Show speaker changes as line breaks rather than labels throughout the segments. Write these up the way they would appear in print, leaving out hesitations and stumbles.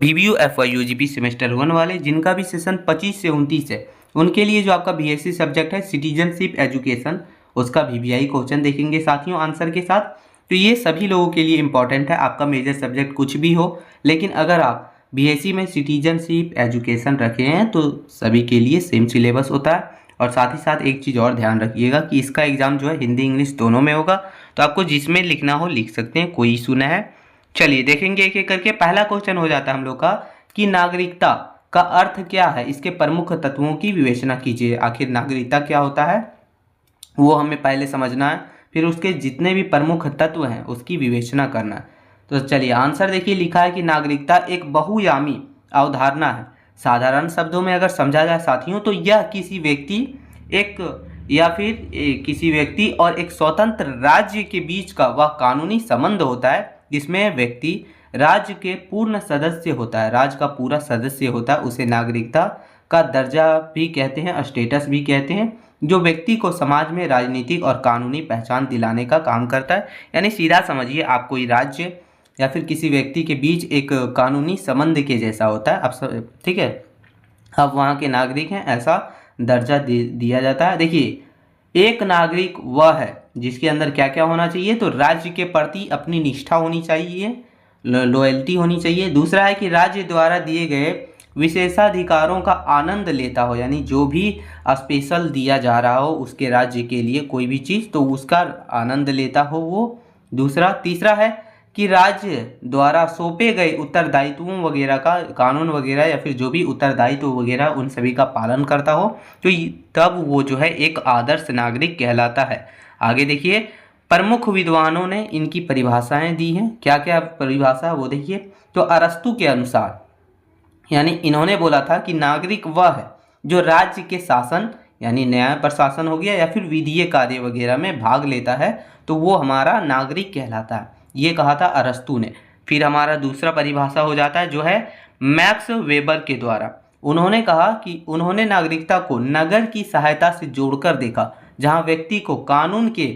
VBU FY UGP semester 1 वाले जिनका भी सेशन 25 से 29 है, उनके लिए जो आपका BSc सब्जेक्ट है सिटीजनशिप एजुकेशन, उसका VBI क्वेश्चन देखेंगे साथियों आंसर के साथ। तो ये सभी लोगों के लिए इंपॉर्टेंट है। आपका मेजर सब्जेक्ट कुछ भी हो, लेकिन अगर आप BSc में सिटीजनशिप एजुकेशन रखे हैं तो सभी के लिए सेम सिलेबस होता है। और साथ ही साथ एक चीज़ और ध्यान रखिएगा कि इसका एग्ज़ाम जो है हिंदी इंग्लिश दोनों में होगा, तो आपको जिसमें लिखना हो लिख सकते हैं, कोई इशू ना है। चलिए देखेंगे एक एक करके। पहला क्वेश्चन हो जाता है हम लोग का कि नागरिकता का अर्थ क्या है, इसके प्रमुख तत्वों की विवेचना कीजिए। आखिर नागरिकता क्या होता है वो हमें पहले समझना है, फिर उसके जितने भी प्रमुख तत्व हैं उसकी विवेचना करना है। तो चलिए आंसर देखिए, लिखा है कि नागरिकता एक बहुआयामी अवधारणा है। साधारण शब्दों में अगर समझा जाए साथियों तो यह किसी व्यक्ति किसी व्यक्ति और एक स्वतंत्र राज्य के बीच का वह कानूनी संबंध होता है जिसमें व्यक्ति राज्य के पूर्ण सदस्य होता है, राज्य का पूरा सदस्य होता है। उसे नागरिकता का दर्जा भी कहते हैं, स्टेटस भी कहते हैं, जो व्यक्ति को समाज में राजनीतिक और कानूनी पहचान दिलाने का काम करता है। यानी सीधा समझिए, आप कोई राज्य या फिर किसी व्यक्ति के बीच एक कानूनी संबंध के जैसा होता है। अब ठीक है, अब वहाँ के नागरिक हैं ऐसा दर्जा दिया जाता है। देखिए, एक नागरिक वह है जिसके अंदर क्या क्या होना चाहिए, तो राज्य के प्रति अपनी निष्ठा होनी चाहिए, लॉयल्टी होनी चाहिए। दूसरा है कि राज्य द्वारा दिए गए विशेषाधिकारों का आनंद लेता हो, यानी जो भी स्पेशल दिया जा रहा हो उसके राज्य के लिए कोई भी चीज़, तो उसका आनंद लेता हो वो। तीसरा है कि राज्य द्वारा सौंपे गए उत्तरदायित्वों वगैरह का, कानून वगैरह या फिर जो भी उत्तरदायित्व वगैरह उन सभी का पालन करता हो, तो तब वो जो है एक आदर्श नागरिक कहलाता है। आगे देखिए, प्रमुख विद्वानों ने इनकी परिभाषाएं दी हैं। क्या क्या परिभाषा वो देखिए, तो अरस्तु के अनुसार, यानी इन्होंने बोला था कि नागरिक वह है जो राज्य के शासन यानी न्याय प्रशासन हो गया या फिर विधीय कार्य वगैरह में भाग लेता है, तो वो हमारा नागरिक कहलाता है। ये कहा था अरस्तु ने। फिर हमारा दूसरा परिभाषा हो जाता है जो है मैक्स वेबर के द्वारा। उन्होंने कहा कि उन्होंने नागरिकता को नगर की सहायता से जोड़कर देखा, जहाँ व्यक्ति को कानून के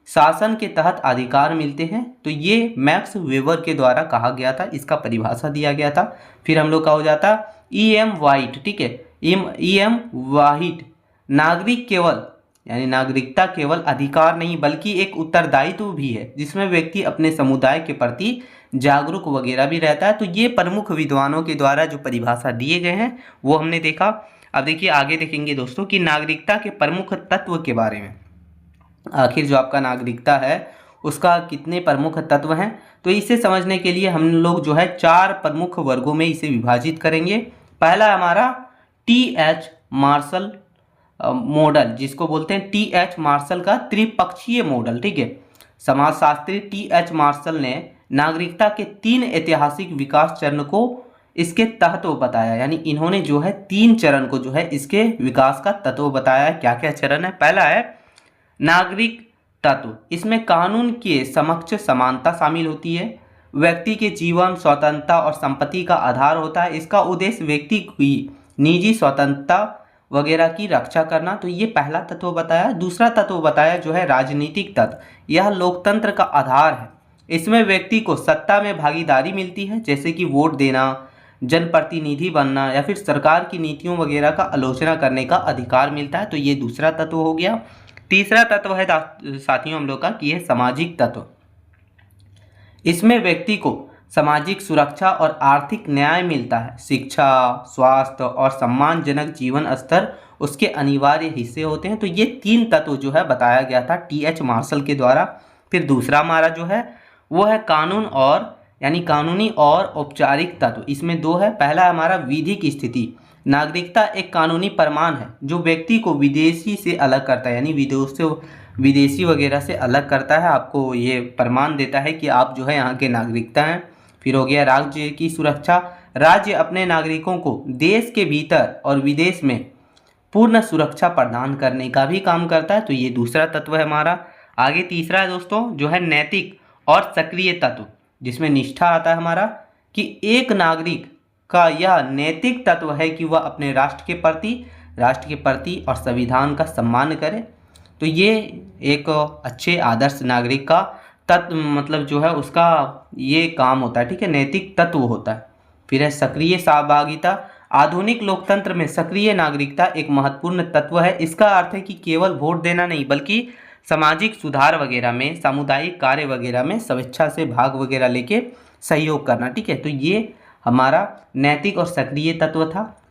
शासन के तहत अधिकार मिलते हैं। तो ये मैक्स वेबर के द्वारा कहा गया था, इसका परिभाषा दिया गया था। फिर हम लोग का हो जाता E.M. वाइट, ठीक है, E.M. वाइट, नागरिक केवल यानी नागरिकता केवल अधिकार नहीं बल्कि एक उत्तरदायित्व भी है, जिसमें व्यक्ति अपने समुदाय के प्रति जागरूक वगैरह भी रहता है। तो ये प्रमुख विद्वानों के द्वारा जो परिभाषा दिए गए हैं वो हमने देखा। अब देखिए आगे देखेंगे दोस्तों कि नागरिकता के प्रमुख तत्व के बारे में। आखिर जो आपका नागरिकता है उसका कितने प्रमुख तत्व हैं, तो इसे समझने के लिए हम लोग जो है 4 प्रमुख वर्गों में इसे विभाजित करेंगे। पहला हमारा TH मार्शल मॉडल, जिसको बोलते हैं TH मार्शल का त्रिपक्षीय मॉडल, ठीक है। समाजशास्त्री TH मार्शल ने नागरिकता के 3 ऐतिहासिक विकास चरण को इसके तत्व बताया, यानी इन्होंने जो है 3 चरण को जो है इसके विकास का तत्व बताया। क्या क्या चरण है? पहला है नागरिक तत्व, इसमें कानून के समक्ष समानता शामिल होती है, व्यक्ति के जीवन स्वतंत्रता और संपत्ति का आधार होता है। इसका उद्देश्य व्यक्ति की निजी स्वतंत्रता वगैरह की रक्षा करना, तो ये पहला तत्व बताया। दूसरा तत्व बताया जो है राजनीतिक तत्व, यह लोकतंत्र का आधार है। इसमें व्यक्ति को सत्ता में भागीदारी मिलती है, जैसे कि वोट देना, जनप्रतिनिधि बनना या फिर सरकार की नीतियों वगैरह का आलोचना करने का अधिकार मिलता है। तो ये दूसरा तत्व हो गया। तीसरा तत्व है साथियों हम लोग का कि यह सामाजिक तत्व, इसमें व्यक्ति को सामाजिक सुरक्षा और आर्थिक न्याय मिलता है। शिक्षा, स्वास्थ्य और सम्मानजनक जीवन स्तर उसके अनिवार्य हिस्से होते हैं। तो ये 3 तत्व जो है बताया गया था TH मार्शल के द्वारा। फिर दूसरा हमारा जो है वो है कानून और यानी कानूनी और औपचारिक तत्व, इसमें 2 है। पहला हमारा विधिक स्थिति, नागरिकता एक कानूनी प्रमाण है जो व्यक्ति को विदेशी से अलग करता है, यानी विदेशी वगैरह से अलग करता है, आपको ये प्रमाण देता है कि आप जो है यहाँ के नागरिकता हैं। फिर हो गया राज्य की सुरक्षा, राज्य अपने नागरिकों को देश के भीतर और विदेश में पूर्ण सुरक्षा प्रदान करने का भी काम करता है। तो ये दूसरा तत्व है हमारा। आगे तीसरा है दोस्तों जो है नैतिक और सक्रिय तत्व, जिसमें निष्ठा आता है हमारा कि एक नागरिक का यह नैतिक तत्व है कि वह अपने राष्ट्र के प्रति और संविधान का सम्मान करे। तो ये एक अच्छे आदर्श नागरिक का तत्व मतलब जो है उसका ये काम होता है, ठीक है, नैतिक तत्व होता है। फिर है सक्रिय सहभागिता। आधुनिक लोकतंत्र में सक्रिय नागरिकता एक महत्वपूर्ण तत्व है। इसका अर्थ है कि केवल वोट देना नहीं, बल्कि सामाजिक सुधार वगैरह में, सामुदायिक कार्य वगैरह में स्वेच्छा से भाग वगैरह लेके सहयोग करना। ठीक है, तो ये हमारा नैतिक और सक्रिय तत्व था।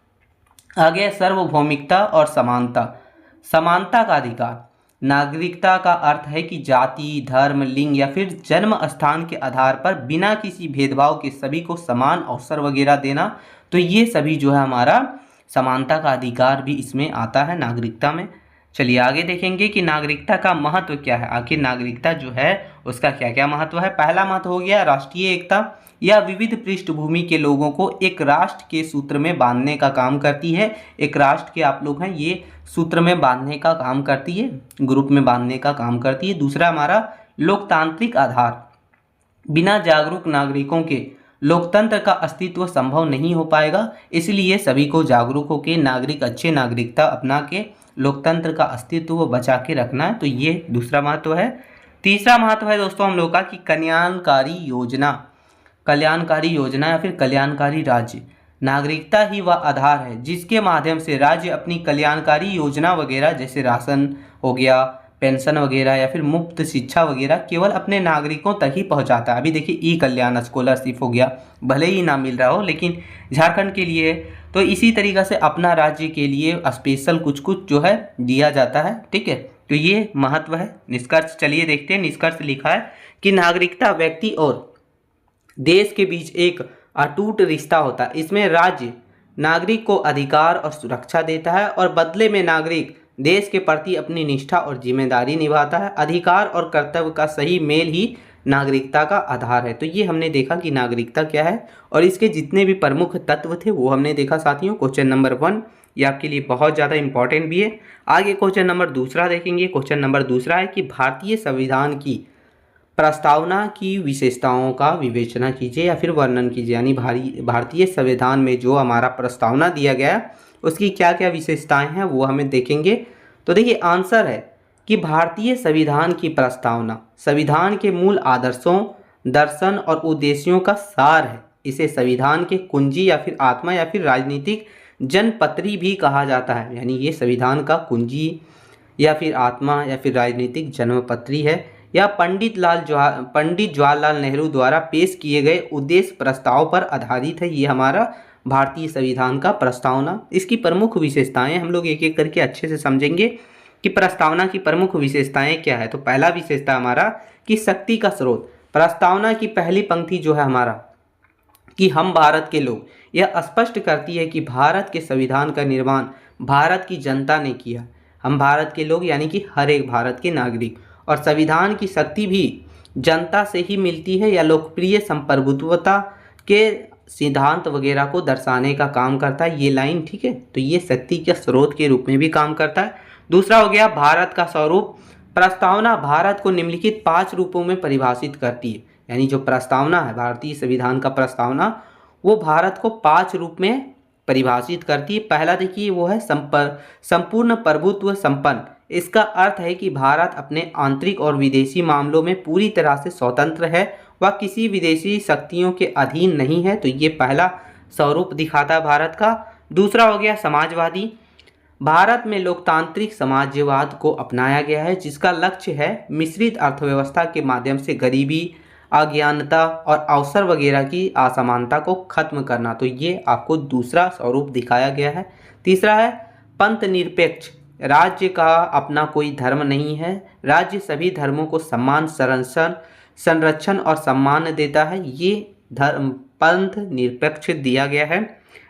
आगे सार्वभौमिकता और समानता। समानता का अधिकार। नागरिकता का अर्थ है कि जाति, धर्म, लिंग या फिर जन्म स्थान के आधार पर बिना किसी भेदभाव के सभी को समान अवसर वगैरह देना। तो ये सभी जो है हमारा समानता का अधिकार भी इसमें आता है नागरिकता में। चलिए आगे देखेंगे कि नागरिकता का महत्व क्या है। आखिर नागरिकता जो है उसका क्या क्या महत्व है। पहला महत्व हो गया राष्ट्रीय एकता। यह विविध पृष्ठभूमि के लोगों को एक राष्ट्र के सूत्र में बांधने का काम करती है। एक राष्ट्र के आप लोग हैं, ये सूत्र में बांधने का काम करती है, ग्रुप में बांधने का काम करती है। दूसरा हमारा लोकतांत्रिक आधार। बिना जागरूक नागरिकों के लोकतंत्र का अस्तित्व संभव नहीं हो पाएगा। इसलिए सभी को जागरूक होकर नागरिक अच्छे नागरिकता अपना के लोकतंत्र का अस्तित्व बचा के रखना है। तो ये दूसरा महत्व है। तीसरा महत्व है दोस्तों हम लोग का कि कल्याणकारी योजना। कल्याणकारी योजना या फिर कल्याणकारी राज्य। नागरिकता ही वह आधार है जिसके माध्यम से राज्य अपनी कल्याणकारी योजना वगैरह, जैसे राशन हो गया, पेंशन वगैरह या फिर मुफ्त शिक्षा वगैरह, केवल अपने नागरिकों तक ही पहुंचाता है। अभी देखिए ई कल्याण स्कॉलरशिप हो गया, भले ही ना मिल रहा हो लेकिन झारखंड के लिए है। तो इसी तरीक़ा से अपना राज्य के लिए स्पेशल कुछ कुछ जो है दिया जाता है। ठीक है, तो ये महत्व है। निष्कर्ष चलिए देखते हैं। निष्कर्ष लिखा है कि नागरिकता व्यक्ति और देश के बीच एक अटूट रिश्ता होता है। इसमें राज्य नागरिक को अधिकार और सुरक्षा देता है और बदले में नागरिक देश के प्रति अपनी निष्ठा और जिम्मेदारी निभाता है। अधिकार और कर्तव्य का सही मेल ही नागरिकता का आधार है। तो ये हमने देखा कि नागरिकता क्या है और इसके जितने भी प्रमुख तत्व थे वो हमने देखा साथियों। क्वेश्चन नंबर 1 ये आपके लिए बहुत ज़्यादा इंपॉर्टेंट भी है। आगे क्वेश्चन नंबर दूसरा देखेंगे। क्वेश्चन नंबर दूसरा है कि भारतीय संविधान की प्रस्तावना की विशेषताओं का विवेचना कीजिए या फिर वर्णन कीजिए। यानी भारतीय संविधान में जो हमारा प्रस्तावना दिया गया है उसकी क्या क्या विशेषताएं हैं वो हमें देखेंगे। तो देखिए आंसर है कि भारतीय संविधान की प्रस्तावना संविधान के मूल आदर्शों, दर्शन और उद्देश्यों का सार है। इसे संविधान के कुंजी या फिर आत्मा या फिर राजनीतिक जनपत्री भी कहा जाता है। यानी ये संविधान का कुंजी या फिर आत्मा या फिर राजनीतिक जन्मपत्री है। यह पंडित जवाहरलाल नेहरू द्वारा पेश किए गए उद्देश्य प्रस्ताव पर आधारित है। ये हमारा भारतीय संविधान का प्रस्तावना। इसकी प्रमुख विशेषताएं हम लोग एक एक करके अच्छे से समझेंगे कि प्रस्तावना की प्रमुख विशेषताएं क्या है। तो पहला विशेषता हमारा कि शक्ति का स्रोत। प्रस्तावना की पहली पंक्ति जो है हमारा कि हम भारत के लोग, यह स्पष्ट करती है कि भारत के संविधान का निर्माण भारत की जनता ने किया। हम भारत के लोग यानी कि हर एक भारत के नागरिक, और संविधान की शक्ति भी जनता से ही मिलती है या लोकप्रिय संप्रभुत्वता के सिद्धांत वगैरह को दर्शाने का काम करता है ये लाइन। ठीक है, तो ये शक्ति के स्रोत के रूप में भी काम करता है। दूसरा हो गया भारत का स्वरूप। प्रस्तावना भारत को निम्नलिखित 5 रूपों में परिभाषित करती है। यानी जो प्रस्तावना है भारतीय संविधान का प्रस्तावना वो भारत को 5 रूप में परिभाषित करती है। पहला देखिए वो है संपूर्ण प्रभुत्व संपन्न। इसका अर्थ है कि भारत अपने आंतरिक और विदेशी मामलों में पूरी तरह से स्वतंत्र है, वह किसी विदेशी शक्तियों के अधीन नहीं है। तो ये पहला स्वरूप दिखाता है भारत का। दूसरा हो गया समाजवादी। भारत में लोकतांत्रिक समाजवाद को अपनाया गया है जिसका लक्ष्य है मिश्रित अर्थव्यवस्था के माध्यम से गरीबी, अज्ञानता और अवसर वगैरह की असमानता को खत्म करना। तो ये आपको दूसरा स्वरूप दिखाया गया है। तीसरा है पंथ निरपेक्ष। राज्य का अपना कोई धर्म नहीं है, राज्य सभी धर्मों को समान संरक्षण और सम्मान देता है। ये धर्म पंथ निरपेक्ष दिया गया है।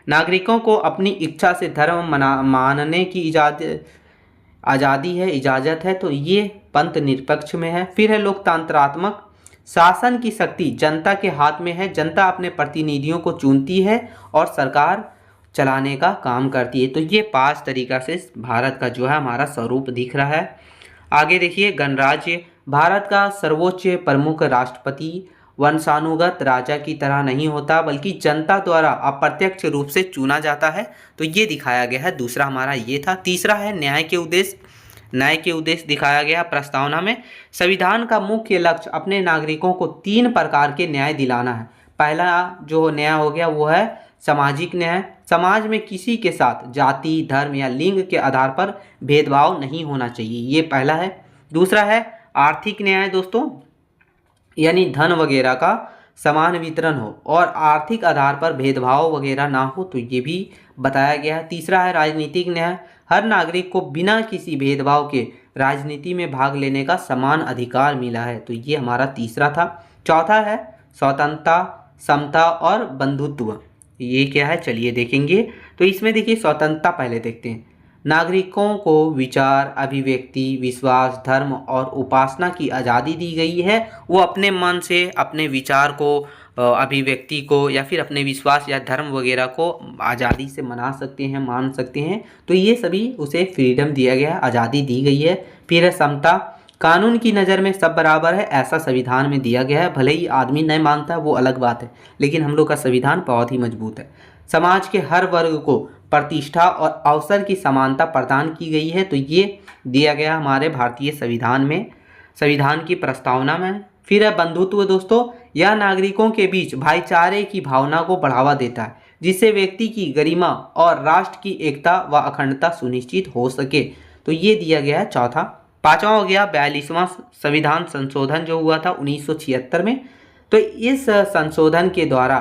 नागरिकों को अपनी इच्छा से धर्म मानने की इजाज़त है। तो ये पंथ निरपेक्ष में है। फिर है लोकतंत्रात्मक। शासन की शक्ति जनता के हाथ में है, जनता अपने प्रतिनिधियों को चुनती है और सरकार चलाने का काम करती है। तो ये 5 तरीक़ा से भारत का जो है हमारा स्वरूप दिख रहा है। आगे देखिए गणराज्य। भारत का सर्वोच्च प्रमुख राष्ट्रपति वंशानुगत राजा की तरह नहीं होता बल्कि जनता द्वारा अप्रत्यक्ष रूप से चुना जाता है। तो ये दिखाया गया है। दूसरा हमारा ये था। तीसरा है न्याय के उद्देश्य। न्याय के उद्देश्य दिखाया गया प्रस्तावना में। संविधान का मुख्य लक्ष्य अपने नागरिकों को 3 प्रकार के न्याय दिलाना है। पहला जो न्याय हो गया वो है सामाजिक न्याय। समाज में किसी के साथ जाति, धर्म या लिंग के आधार पर भेदभाव नहीं होना चाहिए, ये पहला है। दूसरा है आर्थिक न्याय दोस्तों, यानी धन वगैरह का समान वितरण हो और आर्थिक आधार पर भेदभाव वगैरह ना हो, तो ये भी बताया गया है। तीसरा है राजनीतिक न्याय, हर नागरिक को बिना किसी भेदभाव के राजनीति में भाग लेने का समान अधिकार मिला है, तो ये हमारा तीसरा था। चौथा है स्वतंत्रता, समता और बंधुत्व। ये क्या है चलिए देखेंगे। तो इसमें देखिए स्वतंत्रता पहले देखते हैं। नागरिकों को विचार, अभिव्यक्ति, विश्वास, धर्म और उपासना की आज़ादी दी गई है। वो अपने मन से अपने विचार को, अभिव्यक्ति को या फिर अपने विश्वास या धर्म वगैरह को आज़ादी से मना सकते हैं, मान सकते हैं। तो ये सभी उसे फ्रीडम दिया गया है, आज़ादी दी गई है। फिर है समता, कानून की नज़र में सब बराबर है, ऐसा संविधान में दिया गया है। भले ही आदमी नहीं मानता है वो अलग बात है, लेकिन हम लोग का संविधान बहुत ही मजबूत है। समाज के हर वर्ग को प्रतिष्ठा और अवसर की समानता प्रदान की गई है, तो ये दिया गया हमारे भारतीय संविधान में, संविधान की प्रस्तावना में। फिर है बंधुत्व दोस्तों, यह नागरिकों के बीच भाईचारे की भावना को बढ़ावा देता है, जिससे व्यक्ति की गरिमा और राष्ट्र की एकता व अखंडता सुनिश्चित हो सके, तो ये दिया गया है चौथा। पांचवा हो गया 42वां संविधान संशोधन जो हुआ था 1976 में। तो इस संशोधन के द्वारा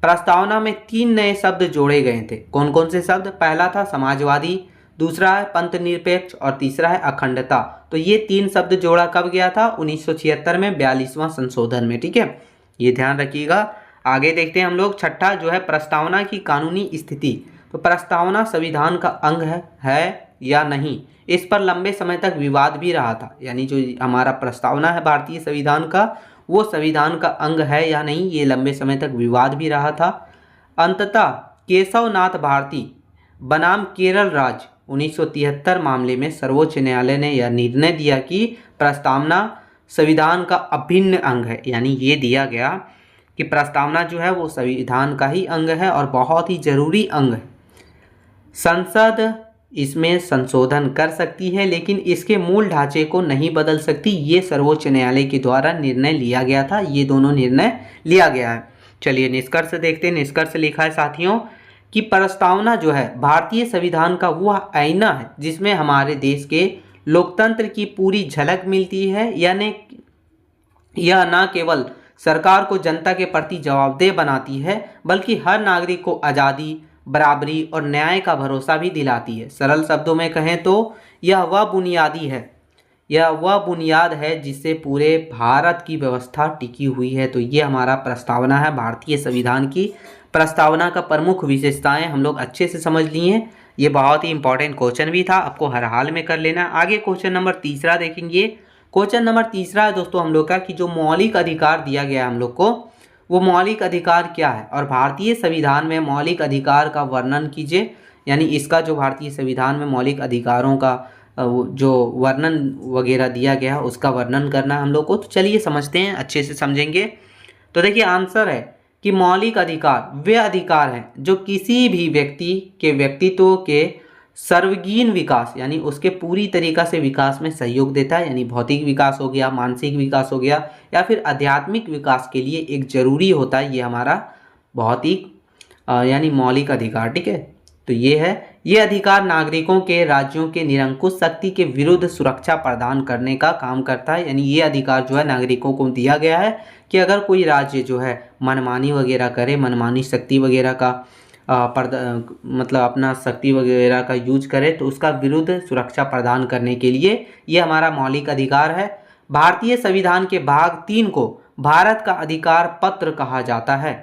प्रस्तावना में 3 नए शब्द जोड़े गए थे। कौन कौन से शब्द? पहला था समाजवादी, दूसरा है पंथ निरपेक्ष और तीसरा है अखंडता। तो ये 3 शब्द जोड़ा कब गया था? 1976 में 42वां संशोधन में। ठीक है, ये ध्यान रखिएगा। आगे देखते हैं हम लोग। छठा जो है प्रस्तावना की कानूनी स्थिति। तो प्रस्तावना संविधान का अंग है या नहीं, इस पर लंबे समय तक विवाद भी रहा था। यानी जो हमारा प्रस्तावना है भारतीय संविधान का, वो संविधान का अंग है या नहीं, ये लंबे समय तक विवाद भी रहा था। अंततः केशवनाथ भारती बनाम केरल राज्य 1973 मामले में सर्वोच्च न्यायालय ने यह निर्णय दिया कि प्रस्तावना संविधान का अभिन्न अंग है। यानी ये दिया गया कि प्रस्तावना जो है वो संविधान का ही अंग है और बहुत ही जरूरी अंग है। संसद इसमें संशोधन कर सकती है, लेकिन इसके मूल ढांचे को नहीं बदल सकती। ये सर्वोच्च न्यायालय के द्वारा निर्णय लिया गया था, ये दोनों निर्णय लिया गया है। चलिए निष्कर्ष देखते हैं। निष्कर्ष लिखा है साथियों कि प्रस्तावना जो है भारतीय संविधान का वह आईना है जिसमें हमारे देश के लोकतंत्र की पूरी झलक मिलती है। यानी यह न केवल सरकार को जनता के प्रति जवाबदेह बनाती है, बल्कि हर नागरिक को आज़ादी, बराबरी और न्याय का भरोसा भी दिलाती है। सरल शब्दों में कहें तो यह वह बुनियाद है जिससे पूरे भारत की व्यवस्था टिकी हुई है। तो ये हमारा प्रस्तावना है भारतीय संविधान की। प्रस्तावना का प्रमुख विशेषताएं हम लोग अच्छे से समझ लिए। ये बहुत ही इंपॉर्टेंट क्वेश्चन भी था, आपको हर हाल में कर लेना। आगे क्वेश्चन नंबर तीसरा देखेंगे। क्वेश्चन नंबर तीसरा है दोस्तों हम लोग का कि जो मौलिक अधिकार दिया गया है हम लोग को, वो मौलिक अधिकार क्या है और भारतीय संविधान में मौलिक अधिकार का वर्णन कीजिए। यानी इसका जो भारतीय संविधान में मौलिक अधिकारों का जो वर्णन वगैरह दिया गया है उसका वर्णन करना है हम लोग को। तो चलिए समझते हैं, अच्छे से समझेंगे। तो देखिए आंसर है कि मौलिक अधिकार वे अधिकार हैं जो किसी भी व्यक्ति के व्यक्तित्व के सर्वगीण विकास, यानी उसके पूरी तरीक़ा से विकास में सहयोग देता है। यानी भौतिक विकास हो गया, मानसिक विकास हो गया या फिर आध्यात्मिक विकास के लिए एक जरूरी होता है ये हमारा भौतिक यानी मौलिक अधिकार। ठीक है, तो ये है। ये अधिकार नागरिकों के राज्यों के निरंकुश शक्ति के विरुद्ध सुरक्षा प्रदान करने का काम करता है। यानी ये अधिकार जो है नागरिकों को दिया गया है कि अगर कोई राज्य जो है मनमानी वगैरह करे, मनमानी शक्ति वगैरह का मतलब अपना शक्ति वगैरह का यूज करे, तो उसका विरुद्ध सुरक्षा प्रदान करने के लिए ये हमारा मौलिक अधिकार है। भारतीय संविधान के भाग 3 को भारत का अधिकार पत्र कहा जाता है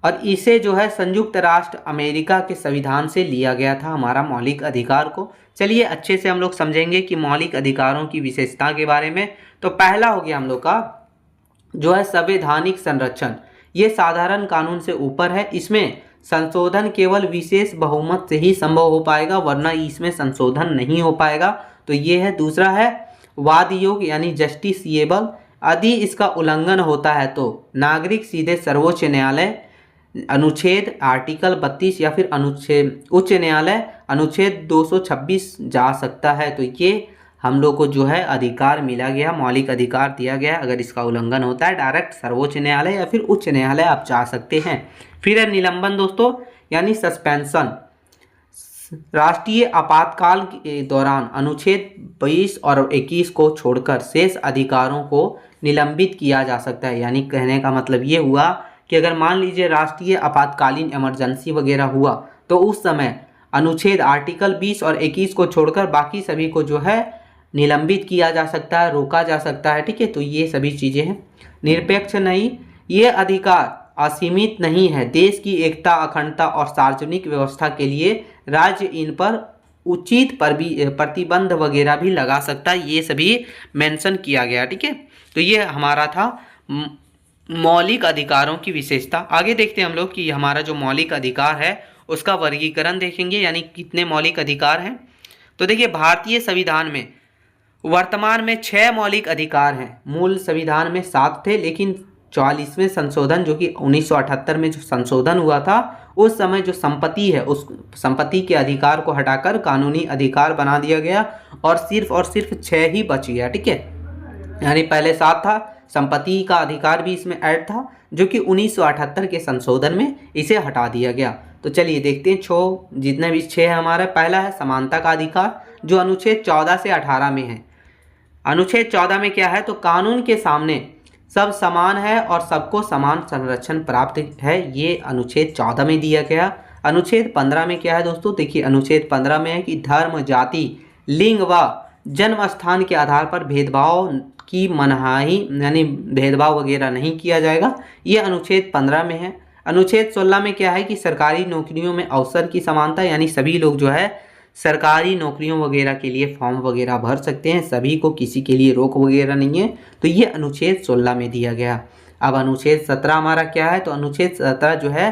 और इसे जो है संयुक्त राष्ट्र अमेरिका के संविधान से लिया गया था हमारा मौलिक अधिकार को। चलिए अच्छे से हम लोग समझेंगे कि मौलिक अधिकारों की विशेषता के बारे में। तो पहला हो गया हम लोग का जो है संवैधानिक संरक्षण। ये साधारण कानून से ऊपर है, इसमें संशोधन केवल विशेष बहुमत से ही संभव हो पाएगा, वरना इसमें संशोधन नहीं हो पाएगा। तो ये है। दूसरा है वाद योग यानी जस्टिसिएबल। यदि इसका उल्लंघन होता है तो नागरिक सीधे सर्वोच्च न्यायालय अनुच्छेद आर्टिकल 32 या फिर अनुच्छेद उच्च न्यायालय अनुच्छेद 226 जा सकता है। तो ये हम लोग को जो है अधिकार मिला गया, मौलिक अधिकार दिया गया। अगर इसका उल्लंघन होता है डायरेक्ट सर्वोच्च न्यायालय या फिर उच्च न्यायालय आप जा सकते हैं। फिर है निलंबन दोस्तों, यानी सस्पेंशन। राष्ट्रीय आपातकाल के दौरान अनुच्छेद 20 और 21 को छोड़कर शेष अधिकारों को निलंबित किया जा सकता है। यानी कहने का मतलब ये हुआ कि अगर मान लीजिए राष्ट्रीय आपातकालीन इमरजेंसी वगैरह हुआ तो उस समय अनुच्छेद आर्टिकल 20 और 21 को छोड़कर बाकी सभी को जो है निलंबित किया जा सकता है, रोका जा सकता है। ठीक है, तो ये सभी चीज़ें हैं। निरपेक्ष नहीं, ये अधिकार असीमित नहीं है। देश की एकता, अखंडता और सार्वजनिक व्यवस्था के लिए राज्य इन पर उचित प्रतिबंध वगैरह भी लगा सकता है। ये सभी मेंशन किया गया। ठीक है, तो ये हमारा था मौलिक अधिकारों की विशेषता। आगे देखते हैं हम लोग कि हमारा जो मौलिक अधिकार है उसका वर्गीकरण देखेंगे, यानी कितने मौलिक अधिकार हैं। तो देखिए, भारतीय संविधान में वर्तमान में 6 मौलिक अधिकार हैं। मूल संविधान में 7 थे, लेकिन 44वें संशोधन जो कि 1978 में जो संशोधन हुआ था उस समय जो संपत्ति है उस संपत्ति के अधिकार को हटाकर कानूनी अधिकार बना दिया गया और सिर्फ 6 ही बच गया। ठीक है, यानी पहले 7 था, संपत्ति का अधिकार भी इसमें ऐड था जो कि 1978 के संशोधन में इसे हटा दिया गया। तो चलिए देखते हैं जितने भी 6 है हमारा। पहला है समानता का अधिकार जो अनुच्छेद 14 से 18 में है। अनुच्छेद 14 में क्या है, तो कानून के सामने सब समान है और सबको समान संरक्षण प्राप्त है, ये अनुच्छेद 14 में दिया गया। अनुच्छेद 15 में क्या है दोस्तों, देखिए अनुच्छेद 15 में है कि धर्म, जाति, लिंग व जन्म स्थान के आधार पर भेदभाव की मनाही, यानी भेदभाव वगैरह नहीं किया जाएगा, ये अनुच्छेद 15 में है। अनुच्छेद 16 में क्या है कि सरकारी नौकरियों में अवसर की समानता, यानी सभी लोग जो है सरकारी नौकरियों वगैरह के लिए फॉर्म वगैरह भर सकते हैं, सभी को, किसी के लिए रोक वगैरह नहीं है। तो ये अनुच्छेद 16 में दिया गया। अब अनुच्छेद 17 हमारा क्या है, तो अनुच्छेद 17 जो है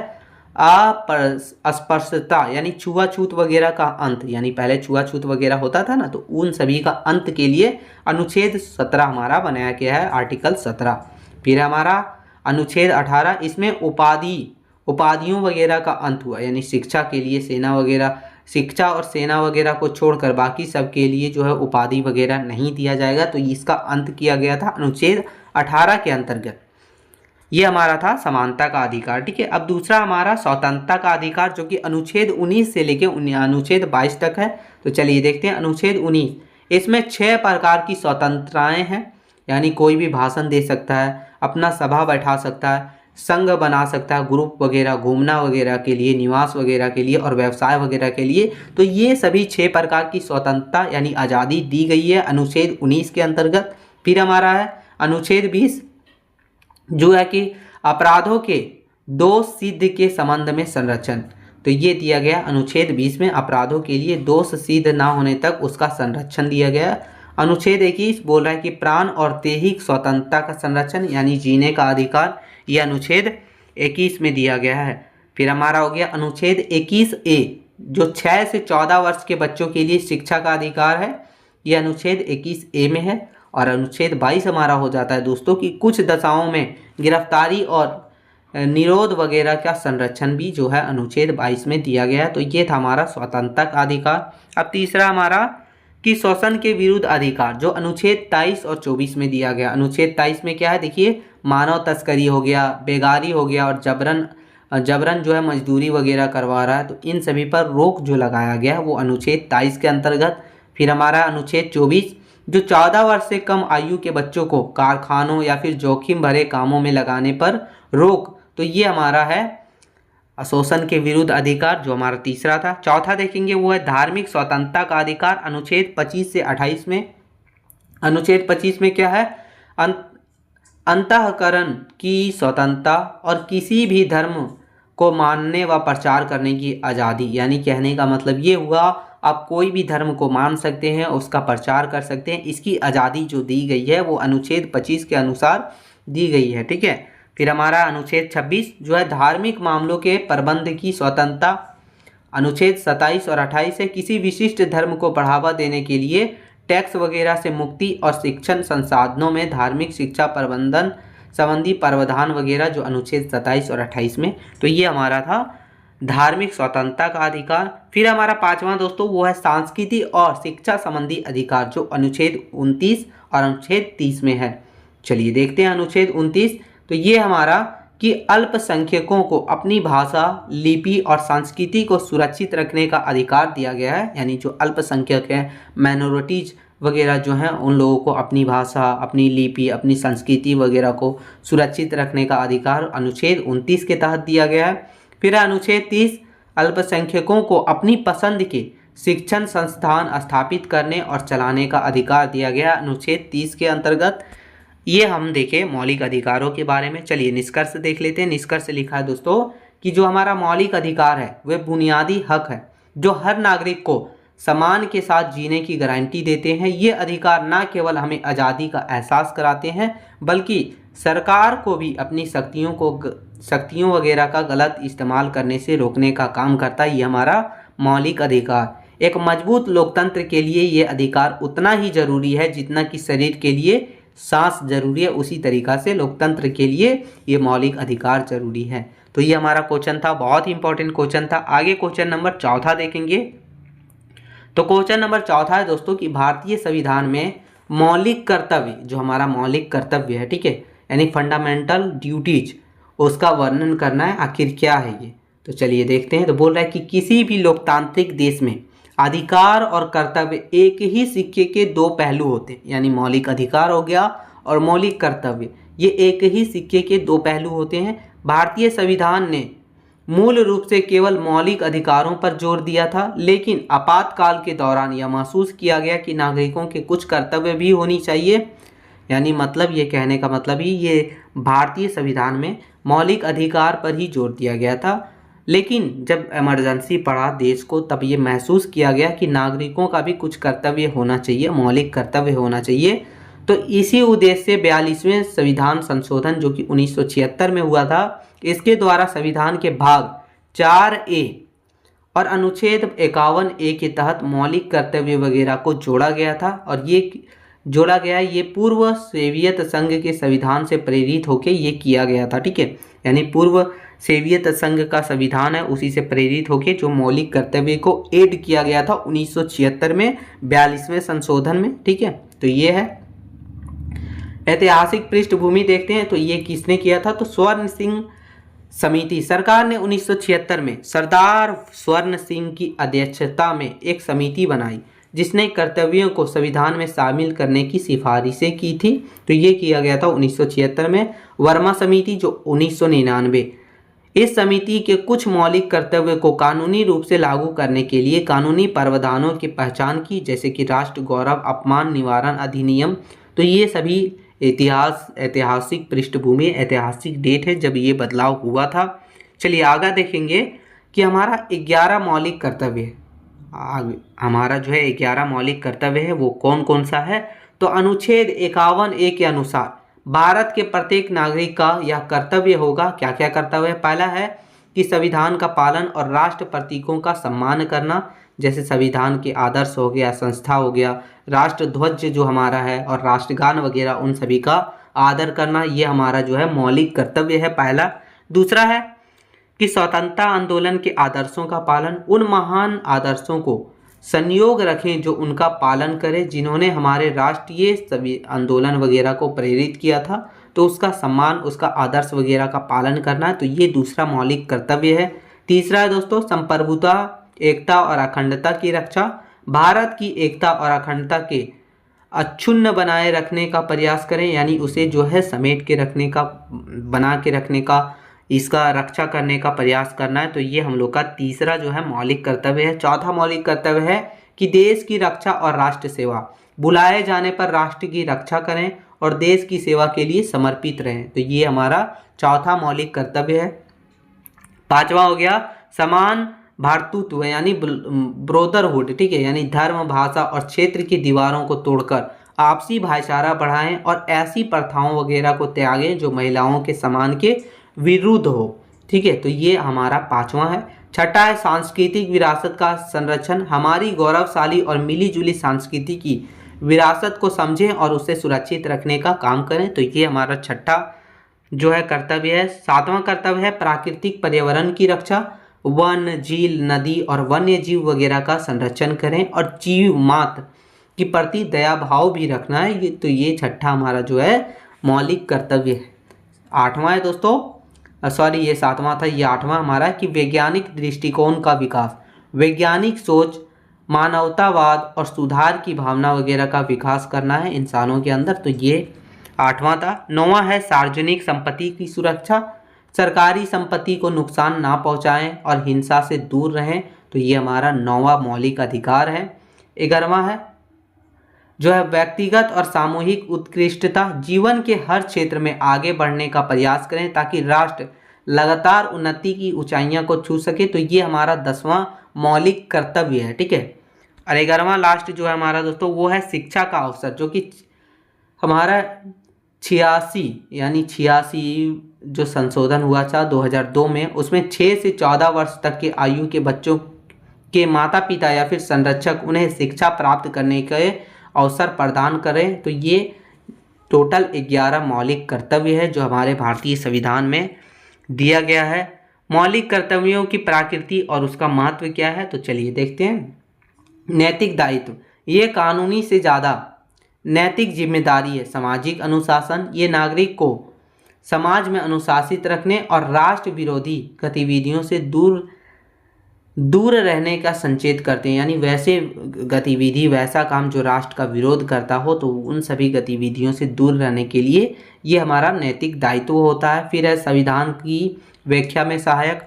अस्पृश्यता यानी छुआछूत वगैरह का अंत, यानी पहले छुआछूत वगैरह होता था ना, तो उन सभी का अंत के लिए अनुच्छेद 17 हमारा बनाया गया है, आर्टिकल 17। फिर हमारा अनुच्छेद 18, इसमें उपाधियों वगैरह का अंत हुआ, यानी शिक्षा के लिए सेना वगैरह, शिक्षा और सेना वगैरह को छोड़कर बाकी सब के लिए जो है उपाधि वगैरह नहीं दिया जाएगा, तो इसका अंत किया गया था अनुच्छेद 18 के अंतर्गत। ये हमारा था समानता का अधिकार। ठीक है, अब दूसरा हमारा स्वतंत्रता का अधिकार जो कि अनुच्छेद 19 से लेके अनुच्छेद 22 तक है। तो चलिए देखते हैं अनुच्छेद 19, इसमें 6 प्रकार की स्वतंत्रताएं हैं, यानी कोई भी भाषण दे सकता है, अपना सभा बैठा सकता है, संघ बना सकता है, ग्रुप वगैरह, घूमना वगैरह के लिए, निवास वगैरह के लिए और व्यवसाय वगैरह के लिए। तो ये सभी 6 प्रकार की स्वतंत्रता यानी आज़ादी दी गई है अनुच्छेद 19 के अंतर्गत। फिर हमारा है अनुच्छेद 20 जो है कि अपराधों के दोष सिद्ध के संबंध में संरक्षण, तो ये दिया गया अनुच्छेद 20 में, अपराधों के लिए दोष सिद्ध ना होने तक उसका संरक्षण दिया गया। अनुच्छेद 21 बोल रहा है कि प्राण और दैहिक स्वतंत्रता का संरक्षण यानी जीने का अधिकार, ये अनुच्छेद 21 में दिया गया है। फिर हमारा हो गया अनुच्छेद 21A जो 6 से 14 वर्ष के बच्चों के लिए शिक्षा का अधिकार है, ये अनुच्छेद 21A में है। और अनुच्छेद 22 हमारा हो जाता है दोस्तों कि कुछ दशाओं में गिरफ्तारी और निरोध वगैरह का संरक्षण भी जो है अनुच्छेद 22 में दिया गया है। तो ये था हमारा स्वतंत्रता का अधिकार। अब तीसरा हमारा कि शोषण के विरुद्ध अधिकार जो अनुच्छेद 23 और 24 में दिया गया। अनुच्छेद 23 में क्या है, देखिए मानव तस्करी हो गया, बेगारी हो गया और जबरन जो है मजदूरी वगैरह करवा रहा है, तो इन सभी पर रोक जो लगाया गया है वो अनुच्छेद 23 के अंतर्गत। फिर हमारा अनुच्छेद 24 जो 14 वर्ष से कम आयु के बच्चों को कारखानों या फिर जोखिम भरे कामों में लगाने पर रोक, तो ये हमारा है शोषण के विरुद्ध अधिकार जो हमारा तीसरा था। चौथा देखेंगे वो है धार्मिक स्वतंत्रता का अधिकार अनुच्छेद 25 से 28 में। अनुच्छेद 25 में क्या है, अंतःकरण की स्वतंत्रता और किसी भी धर्म को मानने व प्रचार करने की आज़ादी, यानी कहने का मतलब ये हुआ आप कोई भी धर्म को मान सकते हैं, उसका प्रचार कर सकते हैं, इसकी आज़ादी जो दी गई है वो अनुच्छेद 25 के अनुसार दी गई है। ठीक है, फिर हमारा अनुच्छेद 26 जो है धार्मिक मामलों के प्रबंध की स्वतंत्रता। अनुच्छेद 27 और 28 है किसी विशिष्ट धर्म को बढ़ावा देने के लिए टैक्स वगैरह से मुक्ति और शिक्षण संसाधनों में धार्मिक शिक्षा प्रबंधन संबंधी प्रावधान वगैरह जो अनुच्छेद 27 और 28 में। तो ये हमारा था धार्मिक स्वतंत्रता का अधिकार। फिर हमारा पांचवा दोस्तों वो है सांस्कृतिक और शिक्षा संबंधी अधिकार, जो अनुच्छेद 29 और अनुच्छेद 30 में है। चलिए देखते हैं अनुच्छेद 29। तो ये हमारा कि अल्पसंख्यकों को अपनी भाषा, लिपि और संस्कृति को सुरक्षित रखने का अधिकार दिया गया है। यानी जो अल्पसंख्यक हैं, माइनॉरिटीज वगैरह जो हैं, उन लोगों को अपनी भाषा, अपनी लिपि, अपनी संस्कृति वगैरह को सुरक्षित रखने का अधिकार अनुच्छेद 29 के तहत दिया गया है। फिर अनुच्छेद 30, अल्पसंख्यकों को अपनी पसंद के शिक्षण संस्थान स्थापित करने और चलाने का अधिकार दिया गया अनुच्छेद 30 के अंतर्गत। ये हम देखें मौलिक अधिकारों के बारे में। चलिए निष्कर्ष देख लेते हैं। निष्कर्ष लिखा है दोस्तों कि जो हमारा मौलिक अधिकार है वह बुनियादी हक है जो हर नागरिक को समान के साथ जीने की गारंटी देते हैं। ये अधिकार न केवल हमें आज़ादी का एहसास कराते हैं बल्कि सरकार को भी अपनी शक्तियों वगैरह का गलत इस्तेमाल करने से रोकने का काम करता है। ये हमारा मौलिक अधिकार। एक मजबूत लोकतंत्र के लिए ये अधिकार उतना ही जरूरी है जितना कि शरीर के लिए सांस जरूरी है, उसी तरीक़ा से लोकतंत्र के लिए ये मौलिक अधिकार जरूरी है। तो ये हमारा क्वेश्चन था, बहुत ही इंपॉर्टेंट क्वेश्चन था। आगे क्वेश्चन नंबर चौथा देखेंगे। तो क्वेश्चन नंबर चौथा है दोस्तों कि भारतीय संविधान में मौलिक कर्तव्य, जो हमारा मौलिक कर्तव्य है, ठीक है, यानी फंडामेंटल ड्यूटीज, उसका वर्णन करना है। आखिर क्या है ये, तो चलिए देखते हैं। तो बोल रहा है कि किसी भी लोकतांत्रिक देश में अधिकार और कर्तव्य एक ही सिक्के के दो पहलू होते हैं। यानी मौलिक अधिकार हो गया और मौलिक कर्तव्य, ये एक ही सिक्के के दो पहलू होते हैं। भारतीय संविधान ने मूल रूप से केवल मौलिक अधिकारों पर जोर दिया था, लेकिन आपातकाल के दौरान यह महसूस किया गया कि नागरिकों के कुछ कर्तव्य भी होनी चाहिए। यानी मतलब ये कहने का मतलब ही ये भारतीय संविधान में मौलिक अधिकार पर ही जोर दिया गया था, लेकिन जब इमरजेंसी पड़ा देश को तब ये महसूस किया गया कि नागरिकों का भी कुछ कर्तव्य होना चाहिए, मौलिक कर्तव्य होना चाहिए। तो इसी उद्देश्य से 42वें संविधान संशोधन जो कि 1976 में हुआ था, इसके द्वारा संविधान के भाग 4A और अनुच्छेद 51A के तहत मौलिक कर्तव्य वगैरह को जोड़ा गया था। और ये जोड़ा गया, ये पूर्व सोवियत संघ के संविधान से प्रेरित होकर ये किया गया था, ठीक है। यानी पूर्व सोवियत संघ का संविधान है, उसी से प्रेरित होकर जो मौलिक कर्तव्य को ऐड किया गया था 1976 में 42वें संशोधन में, ठीक है। तो ये है ऐतिहासिक पृष्ठभूमि। देखते हैं तो ये किसने किया था, तो स्वर्ण सिंह समिति, सरकार ने 1976 में सरदार स्वर्ण सिंह की अध्यक्षता में एक समिति बनाई जिसने कर्तव्यों को संविधान में शामिल करने की सिफारिशें की थी। तो ये किया गया था 1976 में। वर्मा समिति जो 1999, इस समिति के कुछ मौलिक कर्तव्य को कानूनी रूप से लागू करने के लिए कानूनी प्रावधानों की पहचान की, जैसे कि राष्ट्र गौरव अपमान निवारण अधिनियम। तो ये सभी ऐतिहासिक पृष्ठभूमि, ऐतिहासिक डेट है जब ये बदलाव हुआ था। चलिए आगे देखेंगे कि हमारा 11 मौलिक कर्तव्य है। हमारा जो है 11 मौलिक कर्तव्य है वो कौन कौन सा है, तो अनुच्छेद 51A के अनुसार भारत के प्रत्येक नागरिक का यह कर्तव्य होगा। क्या क्या कर्तव्य? पहला है कि संविधान का पालन और राष्ट्र प्रतीकों का सम्मान करना, जैसे संविधान के आदर्श हो गया, संस्था हो गया, राष्ट्र ध्वज जो हमारा है और राष्ट्रगान वगैरह, उन सभी का आदर करना, ये हमारा जो है मौलिक कर्तव्य है पहला। दूसरा है कि स्वतंत्रता आंदोलन के आदर्शों का पालन, उन महान आदर्शों को संयोग रखें जो उनका पालन करें, जिन्होंने हमारे राष्ट्रीय सभी आंदोलन वगैरह को प्रेरित किया था, तो उसका सम्मान, उसका आदर्श वगैरह का पालन करना। तो ये दूसरा मौलिक कर्तव्य है। तीसरा है दोस्तों संप्रभुता, एकता और अखंडता की रक्षा, भारत की एकता और अखंडता के अक्षुण्ण बनाए रखने का प्रयास करें, यानी उसे जो है समेट के रखने का, बना के रखने का, इसका रक्षा करने का प्रयास करना है। तो ये हम लोग का तीसरा जो है मौलिक कर्तव्य है। चौथा मौलिक कर्तव्य है कि देश की रक्षा और राष्ट्र सेवा, बुलाए जाने पर राष्ट्र की रक्षा करें और देश की सेवा के लिए समर्पित रहें। तो ये हमारा चौथा मौलिक कर्तव्य है। पांचवा हो गया समान भ्रातृत्व, यानी ब्रोदरहुड, ठीक है, यानी धर्म, भाषा और क्षेत्र की दीवारों को तोड़कर आपसी भाईचारा बढ़ाएं और ऐसी प्रथाओं वगैरह को त्यागें जो महिलाओं के सम्मान के विरुद्ध हो, ठीक है। तो ये हमारा पांचवा है। छठा है सांस्कृतिक विरासत का संरक्षण, हमारी गौरवशाली और मिलीजुली संस्कृति की विरासत को समझें और उसे सुरक्षित रखने का काम करें। तो ये हमारा छठा जो है कर्तव्य है। सातवां कर्तव्य है प्राकृतिक पर्यावरण की रक्षा, वन, झील, नदी और वन्य जीव वगैरह का संरक्षण करें और जीव मात्र के प्रति दया भाव भी रखना है। तो ये छठा हमारा जो है मौलिक कर्तव्य है। आठवां है दोस्तों, सॉरी ये सातवां था, ये आठवां हमारा कि वैज्ञानिक दृष्टिकोण का विकास, वैज्ञानिक सोच, मानवतावाद और सुधार की भावना वगैरह का विकास करना है इंसानों के अंदर। तो ये आठवां था। नौवां है सार्वजनिक संपत्ति की सुरक्षा, सरकारी संपत्ति को नुकसान ना पहुंचाएं और हिंसा से दूर रहें। तो ये हमारा नौवां मौलिक अधिकार है। 11वां है जो है व्यक्तिगत और सामूहिक उत्कृष्टता, जीवन के हर क्षेत्र में आगे बढ़ने का प्रयास करें ताकि राष्ट्र लगातार उन्नति की ऊंचाइयां को छू सके। तो ये हमारा 10वां मौलिक कर्तव्य है। ठीक है। और 11वां लास्ट जो है हमारा दोस्तों वो है शिक्षा का अवसर, जो कि हमारा 86 जो संशोधन हुआ था 2002 में, उसमें 6 से 14 वर्ष तक के आयु के बच्चों के माता पिता या फिर संरक्षक उन्हें शिक्षा प्राप्त करने के अवसर प्रदान करें। तो ये टोटल 11 मौलिक कर्तव्य है जो हमारे भारतीय संविधान में दिया गया है। मौलिक कर्तव्यों की प्रकृति और उसका महत्व क्या है, तो चलिए देखते हैं। नैतिक दायित्व, ये कानूनी से ज़्यादा नैतिक जिम्मेदारी है। सामाजिक अनुशासन, ये नागरिक को समाज में अनुशासित रखने और राष्ट्र विरोधी गतिविधियों से दूर रहने का संचेत करते हैं। यानी वैसे गतिविधि, वैसा काम जो राष्ट्र का विरोध करता हो, तो उन सभी गतिविधियों से दूर रहने के लिए ये हमारा नैतिक दायित्व होता है। फिर है संविधान की व्याख्या में सहायक,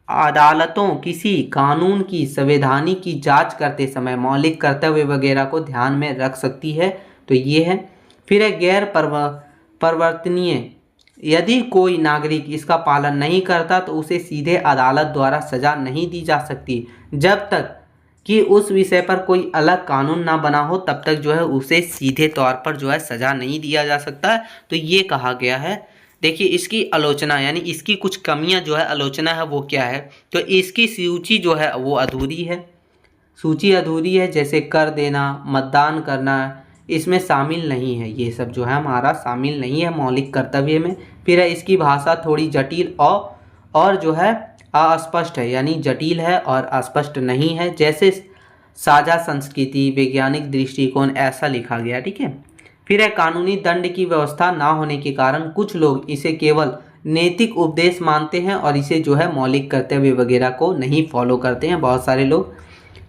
अदालतों किसी कानून की संवैधानिक की जांच करते समय मौलिक कर्तव्य वगैरह को ध्यान में रख सकती है। तो ये है। फिर है गैर परिवर्तनीय, यदि कोई नागरिक इसका पालन नहीं करता तो उसे सीधे अदालत द्वारा सजा नहीं दी जा सकती। जब तक कि उस विषय पर कोई अलग कानून ना बना हो तब तक जो है उसे सीधे तौर पर जो है सजा नहीं दिया जा सकता है। तो ये कहा गया है। देखिए इसकी आलोचना, यानी इसकी कुछ कमियां जो है आलोचना है वो क्या है, तो इसकी सूची जो है वो अधूरी है। सूची अधूरी है, जैसे कर देना, मतदान करना, इसमें शामिल नहीं है। ये सब जो है हमारा शामिल नहीं है मौलिक कर्तव्य में। फिर है इसकी भाषा थोड़ी जटिल और जो है अस्पष्ट है, यानी जटिल है और अस्पष्ट नहीं है। जैसे साझा संस्कृति, वैज्ञानिक दृष्टिकोण, ऐसा लिखा गया। ठीक है। फिर है कानूनी दंड की व्यवस्था ना होने के कारण कुछ लोग इसे केवल नैतिक उपदेश मानते हैं और इसे जो है मौलिक कर्तव्य वगैरह को नहीं फॉलो करते हैं बहुत सारे लोग।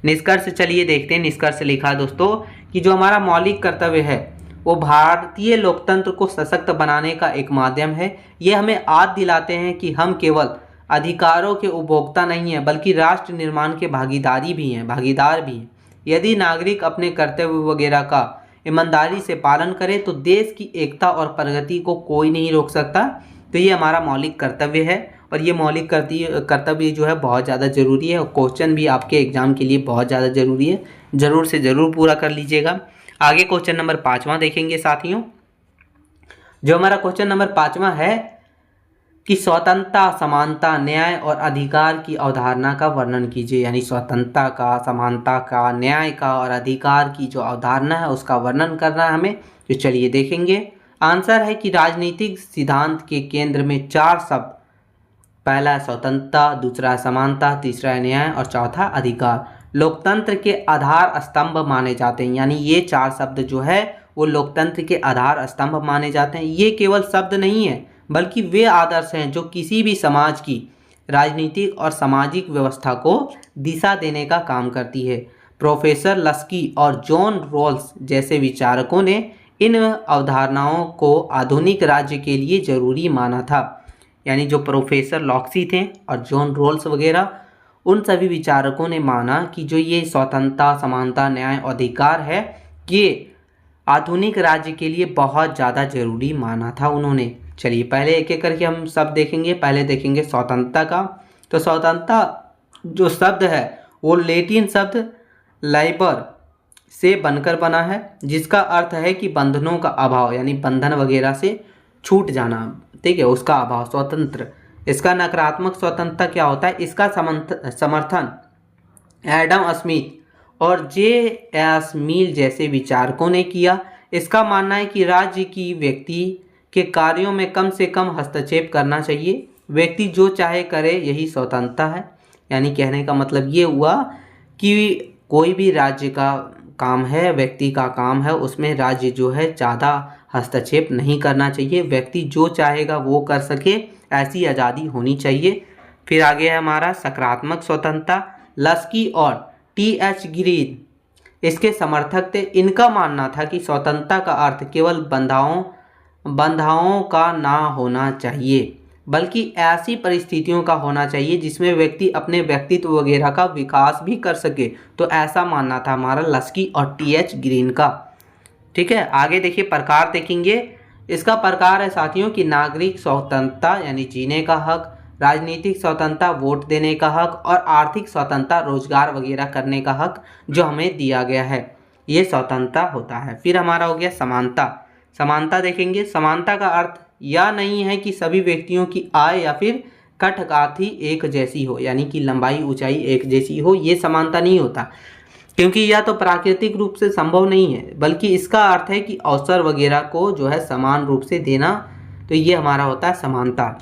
निष्कर्ष चलिए देखते हैं। निष्कर्ष लिखा दोस्तों कि जो हमारा मौलिक कर्तव्य है वो भारतीय लोकतंत्र को सशक्त बनाने का एक माध्यम है। ये हमें याद दिलाते हैं कि हम केवल अधिकारों के उपभोक्ता नहीं हैं बल्कि राष्ट्र निर्माण के भागीदार भी हैं। यदि नागरिक अपने कर्तव्य वगैरह का ईमानदारी से पालन करे तो देश की एकता और प्रगति को कोई नहीं रोक सकता। तो ये हमारा मौलिक कर्तव्य है और ये मौलिक कर्तव्य जो है बहुत ज़्यादा ज़रूरी है और क्वेश्चन भी आपके एग्जाम के लिए बहुत ज़्यादा ज़रूरी है। ज़रूर से ज़रूर पूरा कर लीजिएगा। आगे क्वेश्चन नंबर 5वां देखेंगे साथियों। जो हमारा क्वेश्चन नंबर 5वां है कि स्वतंत्रता, समानता, न्याय और अधिकार की अवधारणा का वर्णन कीजिए। यानी स्वतंत्रता का, समानता का, न्याय का और अधिकार की जो अवधारणा है उसका वर्णन करना है हमें। तो चलिए देखेंगे। आंसर है कि राजनीतिक सिद्धांत के केंद्र में 4 शब्द, पहला है स्वतंत्रता, दूसरा है समानता, तीसरा है न्याय और चौथा अधिकार, लोकतंत्र के आधार स्तंभ माने जाते हैं। यानी ये 4 शब्द जो है वो लोकतंत्र के आधार स्तंभ माने जाते हैं। ये केवल शब्द नहीं है बल्कि वे आदर्श हैं जो किसी भी समाज की राजनीतिक और सामाजिक व्यवस्था को दिशा देने का काम करती है। प्रोफेसर लस्की और जॉन रॉल्स जैसे विचारकों ने इन अवधारणाओं को आधुनिक राज्य के लिए जरूरी माना था। यानी जो प्रोफेसर लॉक्सी थे और जॉन रॉल्स वगैरह, उन सभी विचारकों ने माना कि जो ये स्वतंत्रता, समानता, न्याय और अधिकार है ये आधुनिक राज्य के लिए बहुत ज़्यादा जरूरी माना था उन्होंने। चलिए पहले एक एक करके हम सब देखेंगे। पहले देखेंगे स्वतंत्रता का। तो स्वतंत्रता जो शब्द है वो लैटिन शब्द लाइबर से बनकर बना है, जिसका अर्थ है कि बंधनों का अभाव, यानी बंधन वगैरह से छूट जाना। ठीक है, उसका अभाव, स्वतंत्र। इसका नकारात्मक स्वतंत्रता क्या होता है, इसका समर्थन एडम स्मिथ और जे एस मिल जैसे विचारकों ने किया। इसका मानना है कि राज्य की व्यक्ति के कार्यों में कम से कम हस्तक्षेप करना चाहिए। व्यक्ति जो चाहे करे यही स्वतंत्रता है। यानी कहने का मतलब ये हुआ कि कोई भी राज्य का काम है, व्यक्ति का काम है, उसमें राज्य जो है ज़्यादा हस्तक्षेप नहीं करना चाहिए। व्यक्ति जो चाहेगा वो कर सके, ऐसी आज़ादी होनी चाहिए। फिर आगे है हमारा सकारात्मक स्वतंत्रता। लस्की और टी.एच. ग्रीन इसके समर्थक थे। इनका मानना था कि स्वतंत्रता का अर्थ केवल बंधाओं का ना होना चाहिए, बल्कि ऐसी परिस्थितियों का होना चाहिए जिसमें व्यक्ति अपने व्यक्तित्व वगैरह का विकास भी कर सके। तो ऐसा मानना था हमारा लस्की और टी.एच. ग्रीन का। ठीक है, आगे देखिए प्रकार देखेंगे। इसका प्रकार है साथियों कि नागरिक स्वतंत्रता यानी जीने का हक, राजनीतिक स्वतंत्रता वोट देने का हक, और आर्थिक स्वतंत्रता रोजगार वगैरह करने का हक जो हमें दिया गया है, ये स्वतंत्रता होता है। फिर हमारा हो गया समानता। समानता देखेंगे। समानता का अर्थ यह नहीं है कि सभी व्यक्तियों की आय या फिर कठगाथी एक जैसी हो, यानी कि लंबाई ऊंचाई एक जैसी हो, ये समानता नहीं होता, क्योंकि यह तो प्राकृतिक रूप से संभव नहीं है, बल्कि इसका अर्थ है कि अवसर वगैरह को जो है समान रूप से देना। तो ये हमारा होता है समानता।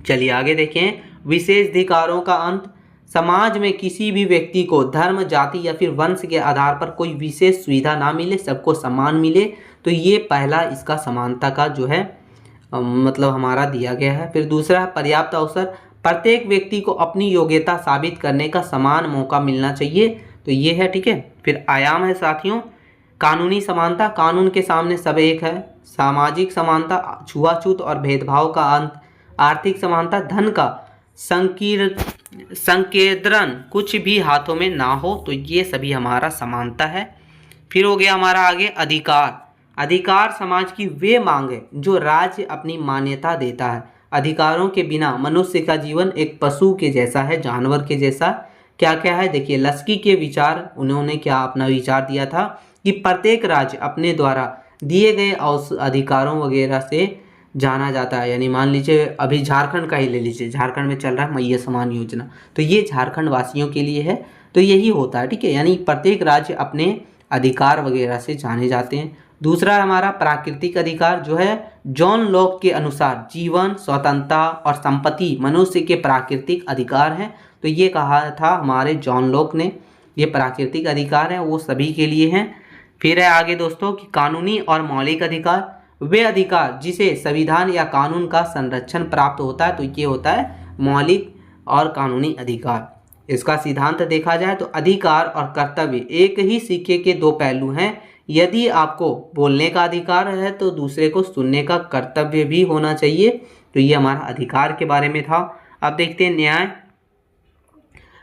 चलिए आगे देखें। विशेषाधिकारों का अंत। समाज में किसी भी व्यक्ति को धर्म, जाति या फिर वंश के आधार पर कोई विशेष सुविधा ना मिले, सबको समान मिले। तो ये पहला इसका समानता का जो है मतलब हमारा दिया गया है। फिर दूसरा है पर्याप्त अवसर। प्रत्येक व्यक्ति को अपनी योग्यता साबित करने का समान मौका मिलना चाहिए। तो ये है, ठीक है। फिर आयाम है साथियों कानूनी समानता। कानून के सामने सब एक है। सामाजिक समानता, छुआछूत और भेदभाव का अंत। आर्थिक समानता, धन का संकेंद्रण कुछ भी हाथों में ना हो। तो ये सभी हमारा समानता है। फिर हो गया हमारा आगे अधिकार। अधिकार समाज की वे मांग है जो राज्य अपनी मान्यता देता है। अधिकारों के बिना मनुष्य का जीवन एक पशु के जैसा है, जानवर के जैसा। क्या क्या है देखिए, लस्की के विचार, उन्होंने क्या अपना विचार दिया था कि प्रत्येक राज्य अपने द्वारा दिए गए अधिकारों वगैरह से जाना जाता है। यानी मान लीजिए अभी झारखंड का ही ले लीजिए, झारखंड में चल रहा है मैया समान योजना, तो ये झारखंड वासियों के लिए है। तो यही होता है, ठीक है। यानी प्रत्येक राज्य अपने अधिकार वगैरह से जाने जाते हैं। दूसरा है हमारा प्राकृतिक अधिकार, जो है जॉन लॉक के अनुसार जीवन, स्वतंत्रता और संपत्ति मनुष्य के प्राकृतिक अधिकार हैं। तो ये कहा था हमारे जॉन लॉक ने, ये प्राकृतिक अधिकार हैं, वो सभी के लिए हैं। फिर है आगे दोस्तों कि कानूनी और मौलिक अधिकार, वे अधिकार जिसे संविधान या कानून का संरक्षण प्राप्त होता है। तो ये होता है मौलिक और कानूनी अधिकार। इसका सिद्धांत देखा जाए तो अधिकार और कर्तव्य एक ही सिक्के के दो पहलू हैं। यदि आपको बोलने का अधिकार है तो दूसरे को सुनने का कर्तव्य भी होना चाहिए। तो ये हमारा अधिकार के बारे में था। अब देखते हैं न्याय।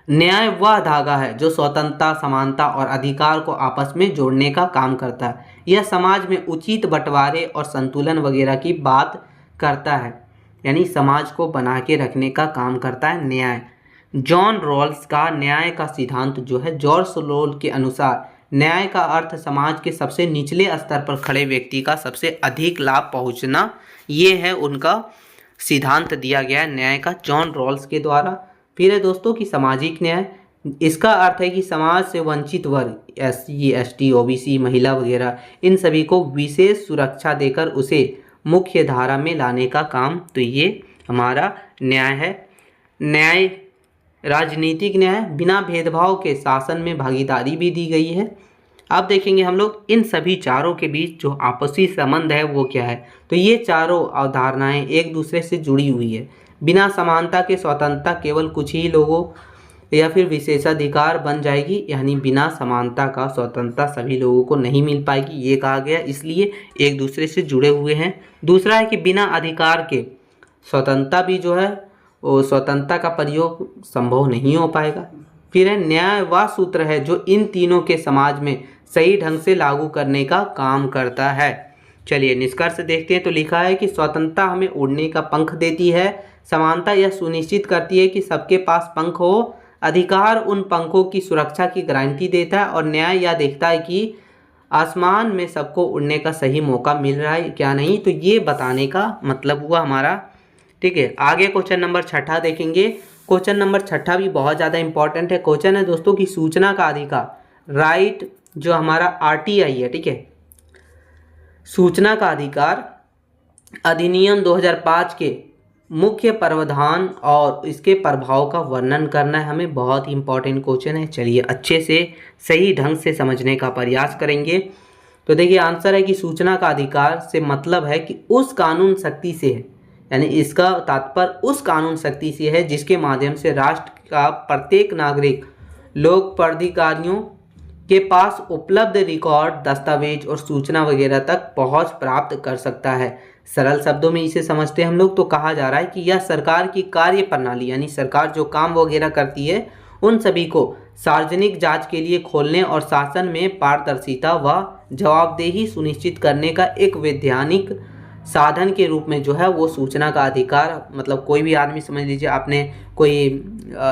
न्याय वह धागा है जो स्वतंत्रता, समानता और अधिकार को आपस में जोड़ने का काम करता है। यह समाज में उचित बंटवारे और संतुलन वगैरह की बात करता है, यानी समाज को बना के रखने का काम करता है न्याय। जॉन रॉल्स का न्याय का सिद्धांत जो है, जॉर्ज रोल के अनुसार न्याय का अर्थ समाज के सबसे निचले स्तर पर खड़े व्यक्ति का सबसे अधिक लाभ पहुंचना, ये है उनका सिद्धांत दिया गया है न्याय का जॉन रॉल्स के द्वारा। फिर है दोस्तों कि सामाजिक न्याय। इसका अर्थ है कि समाज से वंचित वर्ग, SC, ST, OBC, महिला वगैरह, इन सभी को विशेष सुरक्षा देकर उसे मुख्य धारा में लाने का काम। तो ये हमारा न्याय है। न्याय राजनीतिक न्याय, बिना भेदभाव के शासन में भागीदारी भी दी गई है। अब देखेंगे हम लोग इन सभी चारों के बीच जो आपसी संबंध है वो क्या है। तो ये चारों अवधारणाएं एक दूसरे से जुड़ी हुई है। बिना समानता के स्वतंत्रता केवल कुछ ही लोगों या फिर विशेषाधिकार बन जाएगी, यानी बिना समानता का स्वतंत्रता सभी लोगों को नहीं मिल पाएगी, ये कहा गया। इसलिए एक दूसरे से जुड़े हुए हैं। दूसरा है कि बिना अधिकार के स्वतंत्रता भी जो है वो स्वतंत्रता का प्रयोग संभव नहीं हो पाएगा। फिर है न्याय वह सूत्र है जो इन तीनों के समाज में सही ढंग से लागू करने का काम करता है। चलिए निष्कर्ष देखते हैं। तो लिखा है कि स्वतंत्रता हमें उड़ने का पंख देती है, समानता यह सुनिश्चित करती है कि सबके पास पंख हो, अधिकार उन पंखों की सुरक्षा की गारंटी देता है, और न्याय यह देखता है कि आसमान में सबको उड़ने का सही मौका मिल रहा है क्या नहीं। तो ये बताने का मतलब हुआ हमारा, ठीक है। आगे क्वेश्चन नंबर 6 देखेंगे। क्वेश्चन नंबर 6 भी बहुत ज़्यादा इंपॉर्टेंट है। क्वेश्चन है दोस्तों की सूचना का अधिकार, राइट, जो हमारा RTI है, ठीक है, सूचना का अधिकार अधिनियम 2005 के मुख्य प्रावधान और इसके प्रभाव का वर्णन करना है हमें। बहुत ही इंपॉर्टेंट क्वेश्चन है, चलिए अच्छे से सही ढंग से समझने का प्रयास करेंगे। तो देखिए आंसर है कि सूचना का अधिकार से मतलब है कि उस कानून शक्ति से है, यानी इसका तात्पर्य उस कानून शक्ति से है जिसके माध्यम से राष्ट्र का प्रत्येक नागरिक लोक प्राधिकारियों के पास उपलब्ध रिकॉर्ड, दस्तावेज और सूचना वगैरह तक पहुंच प्राप्त कर सकता है। सरल शब्दों में इसे समझते हैं हम लोग तो कहा जा रहा है कि यह सरकार की कार्य प्रणाली, यानी सरकार जो काम वगैरह करती है उन सभी को सार्वजनिक जांच के लिए खोलने और शासन में पारदर्शिता व जवाबदेही सुनिश्चित करने का एक वैधानिक साधन के रूप में जो है वो सूचना का अधिकार, मतलब कोई भी आदमी समझ लीजिए, आपने कोई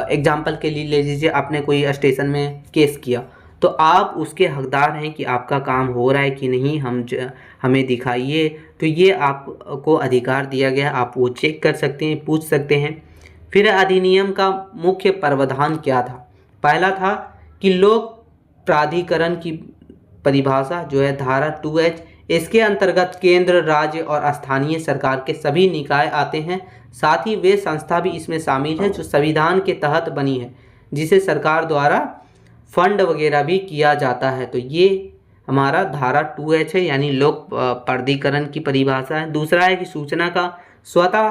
एग्जाम्पल के लिए ले लीजिए, आपने कोई स्टेशन में केस किया तो आप उसके हकदार हैं कि आपका काम हो रहा है कि नहीं, हमें दिखाइए। तो ये आपको अधिकार दिया गया, आप वो चेक कर सकते हैं, पूछ सकते हैं। फिर अधिनियम का मुख्य प्रावधान क्या था? पहला था कि लोक प्राधिकरण की परिभाषा जो है धारा 2H, इसके अंतर्गत केंद्र, राज्य और स्थानीय सरकार के सभी निकाय आते हैं। साथ ही वे संस्था भी इसमें शामिल है जो संविधान के तहत बनी है, जिसे सरकार द्वारा फंड वगैरह भी किया जाता है। तो ये हमारा धारा 2H है, यानी लोक प्राधिकरण की परिभाषा है। दूसरा है कि सूचना का स्वतः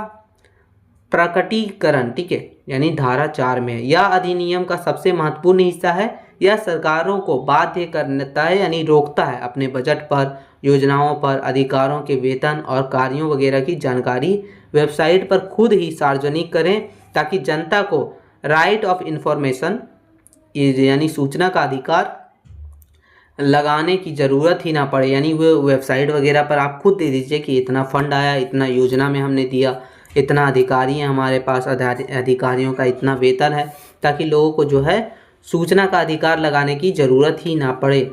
प्रकटीकरण, ठीक है, यानी धारा 4 में। यह अधिनियम का सबसे महत्वपूर्ण हिस्सा है। यह सरकारों को बाध्य करता है, यानी रोकता है अपने बजट पर, योजनाओं पर, अधिकारों के वेतन और कार्यों वगैरह की जानकारी वेबसाइट पर खुद ही सार्वजनिक करें, ताकि जनता को राइट ऑफ इंफॉर्मेशन यानी सूचना का अधिकार लगाने की ज़रूरत ही ना पड़े। यानी वो वेबसाइट वगैरह पर आप खुद दे दीजिए कि इतना फंड आया, इतना योजना में हमने दिया, इतना अधिकारी हैं हमारे पास, अधिकारियों का इतना वेतन है, ताकि लोगों को जो है सूचना का अधिकार लगाने की ज़रूरत ही ना पड़े।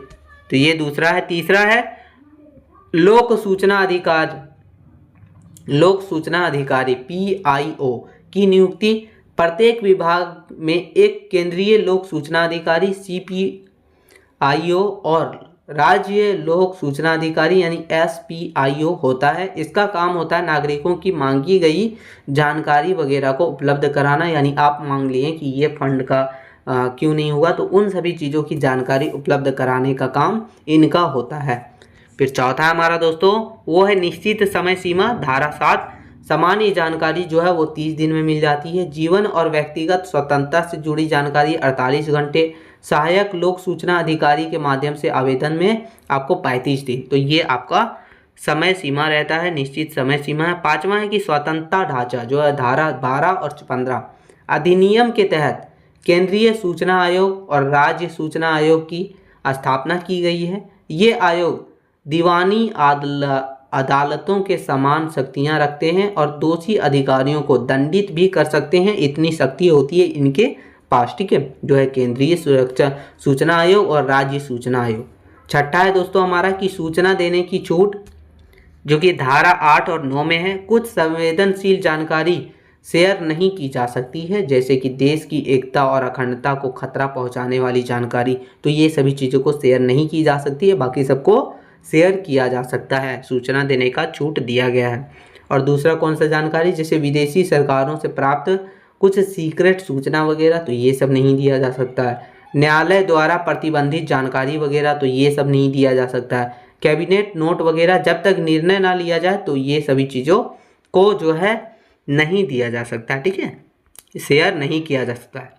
तो ये दूसरा है। तीसरा है लोक सूचना अधिकारी PIO की नियुक्ति। प्रत्येक विभाग में एक केंद्रीय लोक सूचना अधिकारी CPIO और राज्य लोक सूचना अधिकारी यानी SPIO होता है। इसका काम होता है नागरिकों की मांगी गई जानकारी वगैरह को उपलब्ध कराना। यानी आप मांग लिए कि ये फंड का क्यों नहीं हुआ, तो उन सभी चीज़ों की जानकारी उपलब्ध कराने का काम इनका होता है। फिर चौथा हमारा दोस्तों वो है निश्चित समय सीमा, धारा 7। सामान्य जानकारी जो है वो 30 दिन में मिल जाती है। जीवन और व्यक्तिगत स्वतंत्रता से जुड़ी जानकारी 48 घंटे। सहायक लोक सूचना अधिकारी के माध्यम से आवेदन में आपको 35 दिन। तो ये आपका समय सीमा रहता है, निश्चित समय सीमा है। पाँचवा है कि स्वतंत्रता ढांचा जो है धारा 12 और 15। अधिनियम के तहत केंद्रीय सूचना आयोग और राज्य सूचना आयोग की स्थापना की गई है। ये आयोग दीवानी अदालतों के समान शक्तियां रखते हैं और दोषी अधिकारियों को दंडित भी कर सकते हैं, इतनी शक्ति होती है इनके पास, ठीक है, जो है केंद्रीय सुरक्षा सूचना आयोग और राज्य सूचना आयोग। छठा है दोस्तों हमारा कि सूचना देने की छूट, जो कि धारा 8 और 9 में है। कुछ संवेदनशील जानकारी शेयर नहीं की जा सकती है, जैसे कि देश की एकता और अखंडता को खतरा पहुंचाने वाली जानकारी, तो ये सभी चीज़ों को शेयर नहीं की जा सकती है, बाकी सबको शेयर किया जा सकता है। सूचना देने का छूट दिया गया है। और दूसरा कौन सा जानकारी, जैसे विदेशी सरकारों से प्राप्त कुछ सीक्रेट सूचना वगैरह, तो ये सब नहीं दिया जा सकता है। न्यायालय द्वारा प्रतिबंधित जानकारी वगैरह, तो ये सब नहीं दिया जा सकता है। कैबिनेट नोट वगैरह जब तक निर्णय ना लिया जाए तो ये सभी चीज़ों को जो है नहीं दिया जा सकता, ठीक है, शेयर नहीं किया जा सकता है।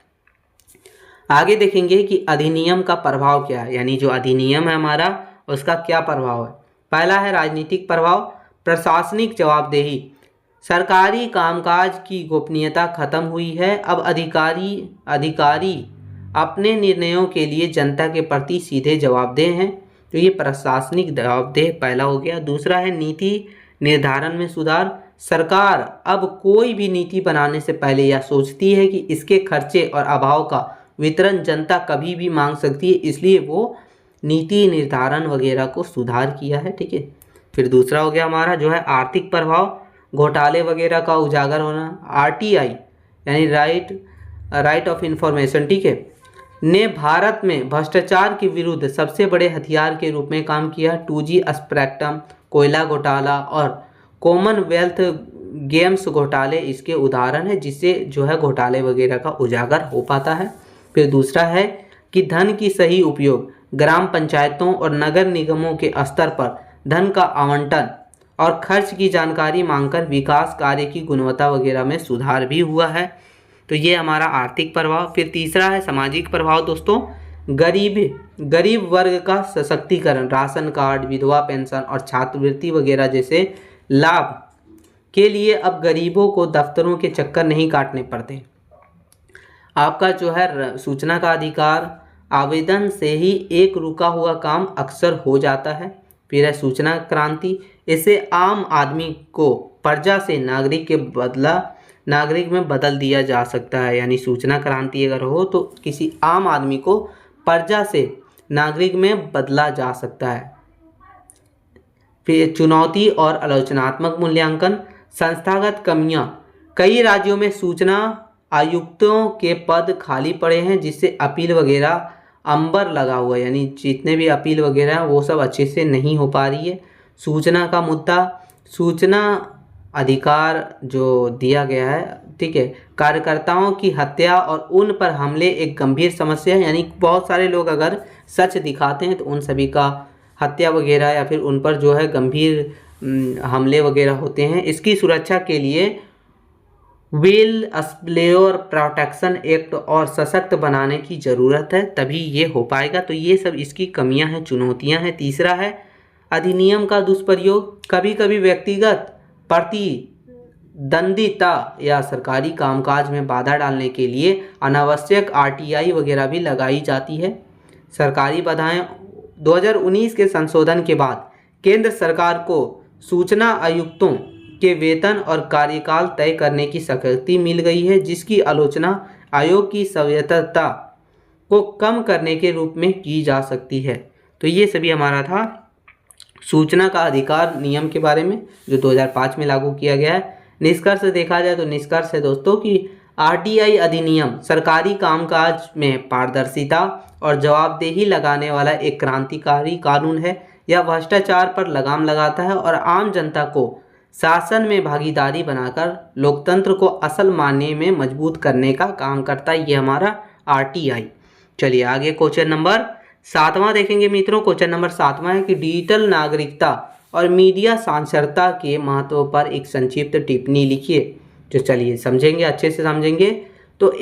आगे देखेंगे कि अधिनियम का प्रभाव क्या है, यानी जो अधिनियम है हमारा उसका क्या प्रभाव है। पहला है राजनीतिक प्रभाव, प्रशासनिक जवाबदेही। सरकारी कामकाज की गोपनीयता खत्म हुई है। अब अधिकारी अपने निर्णयों के लिए जनता के प्रति सीधे जवाबदेह हैं। तो ये प्रशासनिक जवाबदेह पहला हो गया। दूसरा है नीति निर्धारण में सुधार। सरकार अब कोई भी नीति बनाने से पहले यह सोचती है कि इसके खर्चे और अभाव का वितरण जनता कभी भी मांग सकती है, इसलिए वो नीति निर्धारण वगैरह को सुधार किया है, ठीक है। फिर दूसरा हो गया हमारा जो है आर्थिक प्रभाव, घोटाले वगैरह का उजागर होना। RTI यानी राइट ऑफ इंफॉर्मेशन, ठीक है, ने भारत में भ्रष्टाचार के विरुद्ध सबसे बड़े हथियार के रूप में काम किया। 2G स्पेक्ट्रम, कोयला घोटाला और कॉमनवेल्थ गेम्स घोटाले इसके उदाहरण है, जिससे जो है घोटाले वगैरह का उजागर हो पाता है। फिर दूसरा है कि धन की सही उपयोग, ग्राम पंचायतों और नगर निगमों के स्तर पर धन का आवंटन और खर्च की जानकारी मांगकर विकास कार्य की गुणवत्ता वगैरह में सुधार भी हुआ है। तो ये हमारा आर्थिक प्रभाव। फिर तीसरा है सामाजिक प्रभाव दोस्तों, गरीब वर्ग का सशक्तिकरण, राशन कार्ड, विधवा पेंशन और छात्रवृत्ति वगैरह जैसे लाभ के लिए अब गरीबों को दफ्तरों के चक्कर नहीं काटने पड़ते। आपका जो है सूचना का अधिकार आवेदन से ही एक रुका हुआ काम अक्सर हो जाता है। फिर है सूचना क्रांति, इसे आम आदमी को प्रजा से नागरिक में बदल दिया जा सकता है। यानी सूचना क्रांति अगर हो तो किसी आम आदमी को प्रजा से नागरिक में बदला जा सकता है। फिर चुनौती और आलोचनात्मक मूल्यांकन, संस्थागत कमियां, कई राज्यों में सूचना आयुक्तों के पद खाली पड़े हैं, जिससे अपील वगैरह अंबर लगा हुआ है, यानी जितने भी अपील वगैरह हैं वो सब अच्छे से नहीं हो पा रही है। सूचना का मुद्दा, सूचना अधिकार जो दिया गया है, ठीक है, कार्यकर्ताओं की हत्या और उन पर हमले एक गंभीर समस्या है। यानी बहुत सारे लोग अगर सच दिखाते हैं तो उन सभी का हत्या वगैरह या फिर उन पर जो है गंभीर हमले वगैरह होते हैं। इसकी सुरक्षा के लिए व्हील स्प्लेयर प्रोटेक्शन एक्ट और सशक्त बनाने की ज़रूरत है, तभी ये हो पाएगा। तो ये सब इसकी कमियां हैं, चुनौतियां हैं। तीसरा है अधिनियम का दुष्प्रयोग, कभी कभी व्यक्तिगत प्रतिद्वंदिता या सरकारी कामकाज में बाधा डालने के लिए अनावश्यक RTI वगैरह भी लगाई जाती है। सरकारी बाधाएं, 2019 के संशोधन के बाद केंद्र सरकार को सूचना आयुक्तों के वेतन और कार्यकाल तय करने की शक्ति मिल गई है, जिसकी आलोचना आयोग की स्वायत्तता को कम करने के रूप में की जा सकती है। तो ये सभी हमारा था सूचना का अधिकार नियम के बारे में, जो 2005 में लागू किया गया है। निष्कर्ष देखा जाए तो निष्कर्ष है दोस्तों कि RTI अधिनियम सरकारी कामकाज में पारदर्शिता और जवाबदेही लगाने वाला एक क्रांतिकारी कानून है। यह भ्रष्टाचार पर लगाम लगाता है और आम जनता को शासन में भागीदारी बनाकर लोकतंत्र को असल मायने में मजबूत करने का काम करता है। ये हमारा RTI। चलिए आगे क्वेश्चन नंबर 7वां देखेंगे मित्रों। क्वेश्चन नंबर 7वां है कि डिजिटल नागरिकता और मीडिया साक्षरता के महत्व पर एक संक्षिप्त टिप्पणी लिखिए। तो चलिए समझेंगे, अच्छे से समझेंगे। तो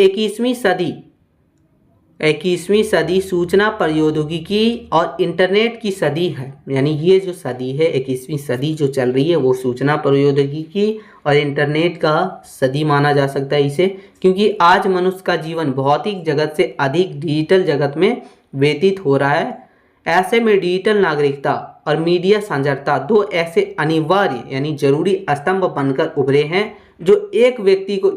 21वीं सदी सूचना प्रौद्योगिकी और इंटरनेट की सदी है। यानी ये जो सदी है, 21वीं सदी जो चल रही है, वो सूचना प्रौद्योगिकी और इंटरनेट का सदी माना जा सकता है इसे, क्योंकि आज मनुष्य का जीवन भौतिक जगत से अधिक डिजिटल जगत में व्यतीत हो रहा है। ऐसे में डिजिटल नागरिकता और मीडिया साक्षरता दो ऐसे अनिवार्य यानी जरूरी स्तंभ बनकर उभरे हैं, जो एक व्यक्ति को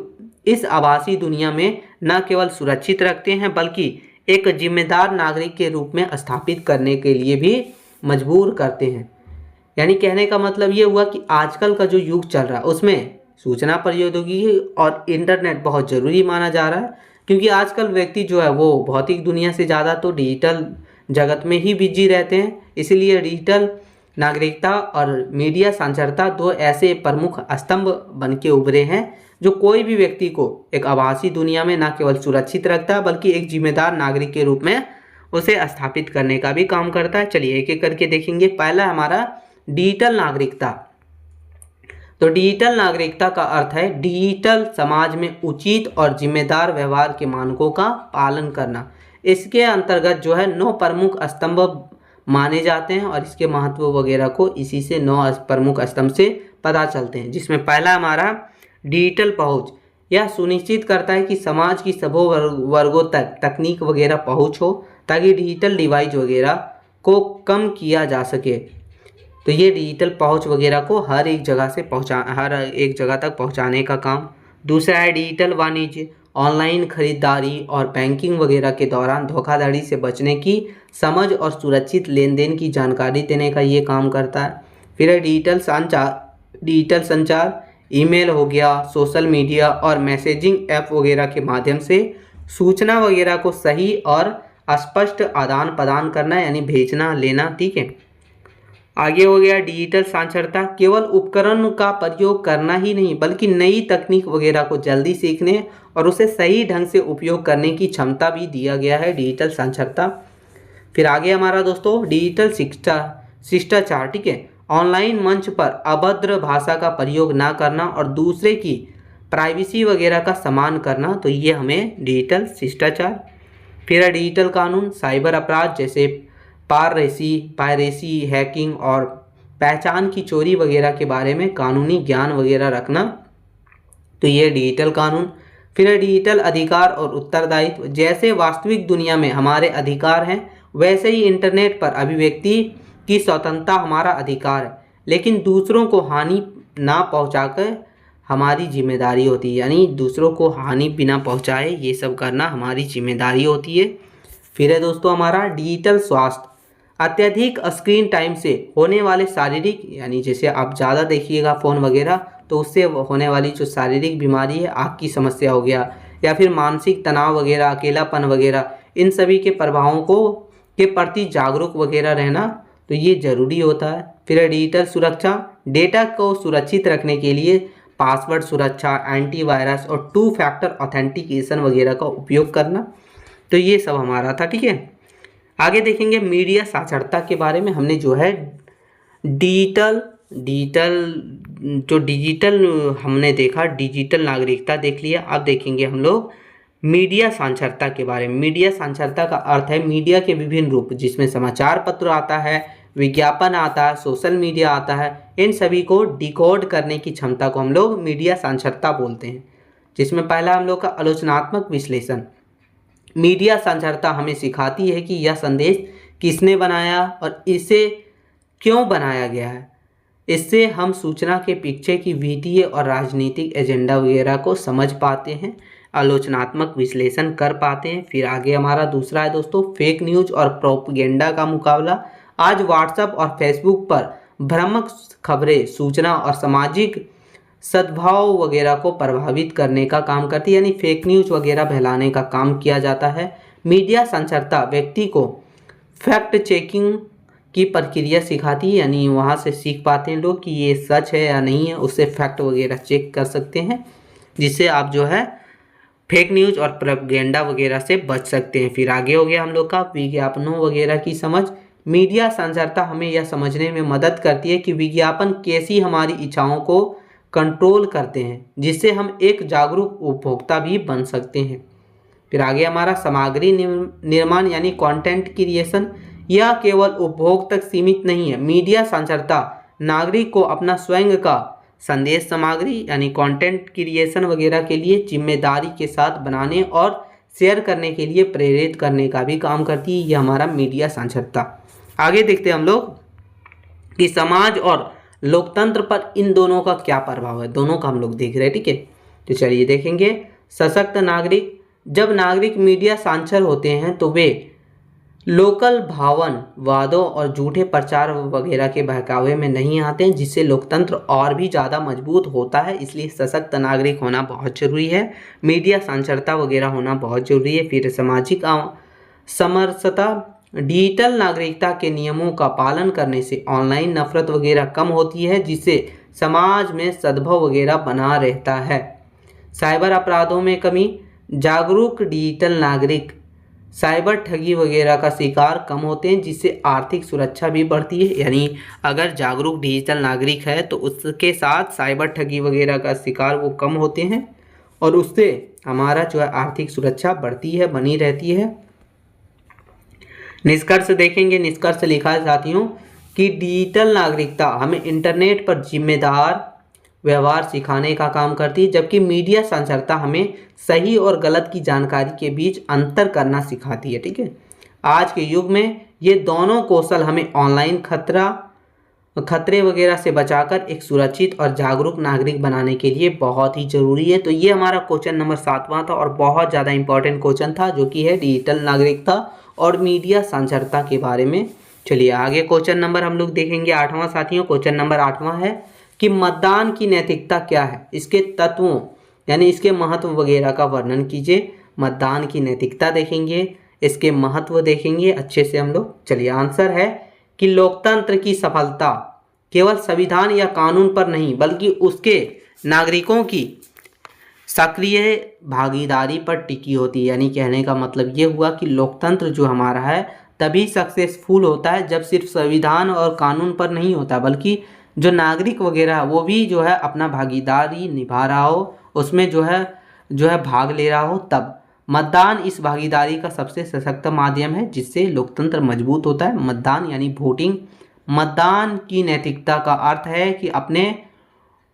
इस आभासी दुनिया में न केवल सुरक्षित रखते हैं, बल्कि एक जिम्मेदार नागरिक के रूप में स्थापित करने के लिए भी मजबूर करते हैं। यानी कहने का मतलब ये हुआ कि आजकल का जो युग चल रहा है उसमें सूचना प्रौद्योगिकी और इंटरनेट बहुत ज़रूरी माना जा रहा है, क्योंकि आजकल व्यक्ति जो है वो भौतिक दुनिया से ज़्यादा तो डिजिटल जगत में ही बिजी रहते हैं। इसीलिए डिजिटल नागरिकता और मीडिया साक्षरता दो ऐसे प्रमुख स्तंभ बन के उभरे हैं, जो कोई भी व्यक्ति को एक आभासी दुनिया में न केवल सुरक्षित रखता है, बल्कि एक जिम्मेदार नागरिक के रूप में उसे स्थापित करने का भी काम करता है। चलिए एक एक करके देखेंगे। पहला हमारा डिजिटल नागरिकता। तो डिजिटल नागरिकता का अर्थ है डिजिटल समाज में उचित और जिम्मेदार व्यवहार के मानकों का पालन करना। इसके अंतर्गत जो है 9 प्रमुख स्तंभ माने जाते हैं और इसके महत्व वगैरह को इसी से 9 प्रमुख स्तंभ से पता चलते हैं, जिसमें पहला हमारा डिजिटल पहुंच। यह सुनिश्चित करता है कि समाज की सभी वर्गों तक तकनीक वगैरह पहुंच हो, ताकि डिजिटल डिवाइस वगैरह को कम किया जा सके। तो ये डिजिटल पहुंच वगैरह को हर एक जगह तक पहुंचाने का काम। दूसरा है डिजिटल वाणिज्य। ऑनलाइन खरीदारी और बैंकिंग वगैरह के दौरान धोखाधड़ी से बचने की समझ और सुरक्षित लेन देन की जानकारी देने का ये काम करता है। फिर है डिजिटल संचार। ईमेल हो गया, सोशल मीडिया और मैसेजिंग ऐप वगैरह के माध्यम से सूचना वगैरह को सही और स्पष्ट आदान प्रदान करना, यानी भेजना लेना, ठीक है। आगे हो गया डिजिटल साक्षरता, केवल उपकरण का प्रयोग करना ही नहीं बल्कि नई तकनीक वगैरह को जल्दी सीखने और उसे सही ढंग से उपयोग करने की क्षमता भी दिया गया है डिजिटल साक्षरता। फिर आगे हमारा दोस्तों डिजिटल शिष्टाचार, ठीक है, ऑनलाइन मंच पर अभद्र भाषा का प्रयोग ना करना और दूसरे की प्राइवेसी वगैरह का सम्मान करना, तो ये हमें डिजिटल शिष्टाचार। फिर है डिजिटल कानून, साइबर अपराध जैसे पायरेसी, हैकिंग और पहचान की चोरी वगैरह के बारे में कानूनी ज्ञान वगैरह रखना, तो ये डिजिटल कानून। फिर है डिजिटल अधिकार और उत्तरदायित्व, जैसे वास्तविक दुनिया में हमारे अधिकार हैं वैसे ही इंटरनेट पर अभिव्यक्ति की स्वतंत्रता हमारा अधिकार है, लेकिन दूसरों को हानि ना पहुंचाकर हमारी जिम्मेदारी होती है, यानी दूसरों को हानि बिना पहुंचाए ये सब करना हमारी जिम्मेदारी होती है। फिर है दोस्तों हमारा डिजिटल स्वास्थ्य, अत्यधिक स्क्रीन टाइम से होने वाले शारीरिक, यानी जैसे आप ज़्यादा देखिएगा फ़ोन वगैरह तो उससे होने वाली जो शारीरिक बीमारी है, आँख की समस्या हो गया या फिर मानसिक तनाव वगैरह, अकेलापन वगैरह, इन सभी के प्रभावों को के प्रति जागरूक वगैरह रहना, तो ये ज़रूरी होता है। फिर डिजिटल सुरक्षा, डेटा को सुरक्षित रखने के लिए पासवर्ड सुरक्षा, एंटीवायरस और 2 फैक्टर ऑथेंटिकेशन वगैरह का उपयोग करना, तो ये सब हमारा था, ठीक है। आगे देखेंगे मीडिया साक्षरता के बारे में। हमने जो है डिजिटल हमने देखा, डिजिटल नागरिकता देख लिया। अब देखेंगे हम लोग मीडिया साक्षरता के बारे में। मीडिया साक्षरता का अर्थ है मीडिया के विभिन्न रूप, जिसमें समाचार पत्र आता है, विज्ञापन आता है, सोशल मीडिया आता है, इन सभी को डिकोड करने की क्षमता को हम लोग मीडिया साक्षरता बोलते हैं। जिसमें पहला हम लोग का आलोचनात्मक विश्लेषण। मीडिया साक्षरता हमें सिखाती है कि यह संदेश किसने बनाया और इसे क्यों बनाया गया है। इससे हम सूचना के पीछे की वित्तीय और राजनीतिक एजेंडा वगैरह को समझ पाते हैं, आलोचनात्मक विश्लेषण कर पाते हैं। फिर आगे हमारा दूसरा है दोस्तों फेक न्यूज और प्रोपेगेंडा का मुकाबला। आज व्हाट्सएप और फेसबुक पर भ्रामक खबरें सूचना और सामाजिक सद्भाव वगैरह को प्रभावित करने का काम करती है, यानी फेक न्यूज वगैरह फैलाने का काम किया जाता है। मीडिया साक्षरता व्यक्ति को फैक्ट चेकिंग की प्रक्रिया सिखाती है, यानी वहाँ से सीख पाते हैं लोग कि ये सच है या नहीं है, उससे फैक्ट वगैरह चेक कर सकते हैं, जिससे आप जो है फेक न्यूज और प्रोपेगेंडा वगैरह से बच सकते हैं। फिर आगे हो गया हम लोग का विज्ञापनों वगैरह की समझ। मीडिया साक्षरता हमें यह समझने में मदद करती है कि विज्ञापन कैसी हमारी इच्छाओं को कंट्रोल करते हैं, जिससे हम एक जागरूक उपभोक्ता भी बन सकते हैं। फिर आगे हमारा सामग्री निर्माण यानी कंटेंट क्रिएशन, यह केवल उपभोग तक सीमित नहीं है। मीडिया साक्षरता नागरिक को अपना स्वयं का संदेश सामग्री यानी कंटेंट क्रिएशन वगैरह के लिए जिम्मेदारी के साथ बनाने और शेयर करने के लिए प्रेरित करने का भी काम करती है। यह हमारा मीडिया साक्षरता। आगे देखते हैं हम लोग कि समाज और लोकतंत्र पर इन दोनों का क्या प्रभाव है, दोनों का हम लोग देख रहे हैं, ठीक है। तो चलिए देखेंगे सशक्त नागरिक। जब नागरिक मीडिया साक्षर होते हैं तो वे लोकल भावन वादों और झूठे प्रचार वगैरह के बहकावे में नहीं आते हैं, जिससे लोकतंत्र और भी ज़्यादा मजबूत होता है। इसलिए सशक्त नागरिक होना बहुत जरूरी है, मीडिया साक्षरता वगैरह होना बहुत जरूरी है। फिर सामाजिक समरसता, डिजिटल नागरिकता के नियमों का पालन करने से ऑनलाइन नफरत वगैरह कम होती है, जिससे समाज में सद्भाव वगैरह बना रहता है। साइबर अपराधों में कमी, जागरूक डिजिटल नागरिक साइबर ठगी वगैरह का शिकार कम होते हैं, जिससे आर्थिक सुरक्षा भी बढ़ती है। यानी अगर जागरूक डिजिटल नागरिक है तो उसके साथ साइबर ठगी वगैरह का शिकार वो कम होते हैं और उससे हमारा जो है आर्थिक सुरक्षा बढ़ती है, बनी रहती है। निष्कर्ष देखेंगे, निष्कर्ष लिखा है साथियों कि डिजिटल नागरिकता हमें इंटरनेट पर जिम्मेदार व्यवहार सिखाने का काम करती है, जबकि मीडिया साक्षरता हमें सही और गलत की जानकारी के बीच अंतर करना सिखाती है, ठीक है। आज के युग में ये दोनों कौशल हमें ऑनलाइन खतरे वगैरह से बचाकर एक सुरक्षित और जागरूक नागरिक बनाने के लिए बहुत ही जरूरी है। तो ये हमारा क्वेश्चन नंबर 7वां था और बहुत ज़्यादा इंपॉर्टेंट क्वेश्चन था, जो कि है डिजिटल नागरिकता और मीडिया साक्षरता के बारे में। चलिए आगे क्वेश्चन नंबर हम लोग देखेंगे 8वां साथियों। क्वेश्चन नंबर 8वां है कि मतदान की नैतिकता क्या है, इसके तत्वों यानी इसके महत्व वगैरह का वर्णन कीजिए। मतदान की नैतिकता देखेंगे, इसके महत्व देखेंगे अच्छे से हम लोग। चलिए आंसर है कि लोकतंत्र की सफलता केवल संविधान या कानून पर नहीं बल्कि उसके नागरिकों की सक्रिय भागीदारी पर टिकी होती है। यानी कहने का मतलब ये हुआ कि लोकतंत्र जो हमारा है तभी सक्सेसफुल होता है जब सिर्फ संविधान और कानून पर नहीं होता बल्कि जो नागरिक वगैरह वो भी जो है अपना भागीदारी निभा रहा हो, उसमें जो है भाग ले रहा हो। तब मतदान इस भागीदारी का सबसे सशक्त माध्यम है जिससे लोकतंत्र मजबूत होता है। मतदान यानी वोटिंग। मतदान की नैतिकता का अर्थ है कि अपने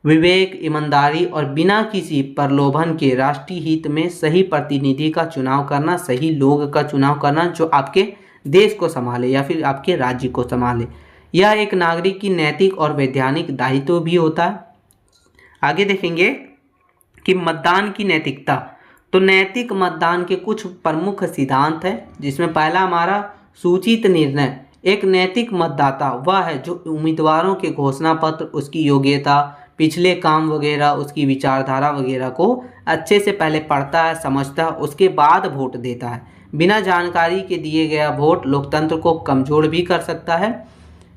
विवेक, ईमानदारी और बिना किसी प्रलोभन के राष्ट्रीय हित में सही प्रतिनिधि का चुनाव करना, सही लोग का चुनाव करना जो आपके देश को संभाले या फिर आपके राज्य को संभाले। यह एक नागरिक की नैतिक और वैधानिक दायित्व भी होता है। आगे देखेंगे कि मतदान की नैतिकता। तो नैतिक मतदान के कुछ प्रमुख सिद्धांत हैं जिसमें पहला हमारा सूचित निर्णय। एक नैतिक मतदाता वह है जो उम्मीदवारों के घोषणा पत्र, उसकी योग्यता, पिछले काम वगैरह, उसकी विचारधारा वगैरह को अच्छे से पहले पढ़ता है, समझता है, उसके बाद वोट देता है। बिना जानकारी के दिए गया वोट लोकतंत्र को कमज़ोर भी कर सकता है।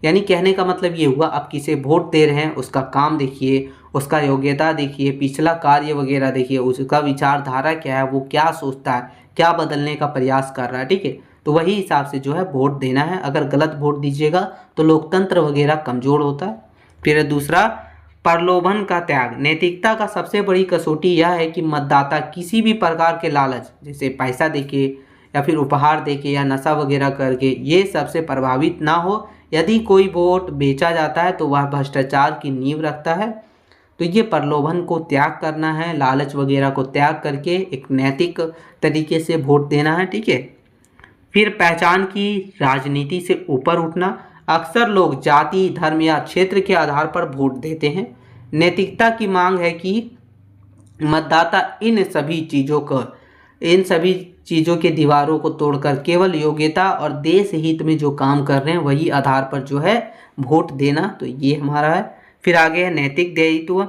यानी कहने का मतलब ये हुआ, आप किसे वोट दे रहे हैं उसका काम देखिए, उसका योग्यता देखिए, पिछला कार्य वगैरह देखिए, उसका विचारधारा क्या है, वो क्या सोचता है, क्या बदलने का प्रयास कर रहा है। ठीक है, तो वही हिसाब से जो है वोट देना है। अगर गलत वोट दीजिएगा तो लोकतंत्र वगैरह कमज़ोर होता है। फिर दूसरा, प्रलोभन का त्याग। नैतिकता का सबसे बड़ी कसौटी यह है कि मतदाता किसी भी प्रकार के लालच, जैसे पैसा देके या फिर उपहार देके या नशा वगैरह करके, ये सबसे प्रभावित ना हो। यदि कोई वोट बेचा जाता है तो वह भ्रष्टाचार की नींव रखता है। तो ये प्रलोभन को त्याग करना है, लालच वगैरह को त्याग करके एक नैतिक तरीके से वोट देना है। ठीक है। फिर पहचान की राजनीति से ऊपर उठना। अक्सर लोग जाति, धर्म या क्षेत्र के आधार पर वोट देते हैं। नैतिकता की मांग है कि मतदाता इन सभी चीज़ों के दीवारों को तोड़कर केवल योग्यता और देश हित में जो काम कर रहे हैं वही आधार पर जो है वोट देना। तो ये हमारा है। फिर आगे है नैतिक दायित्व।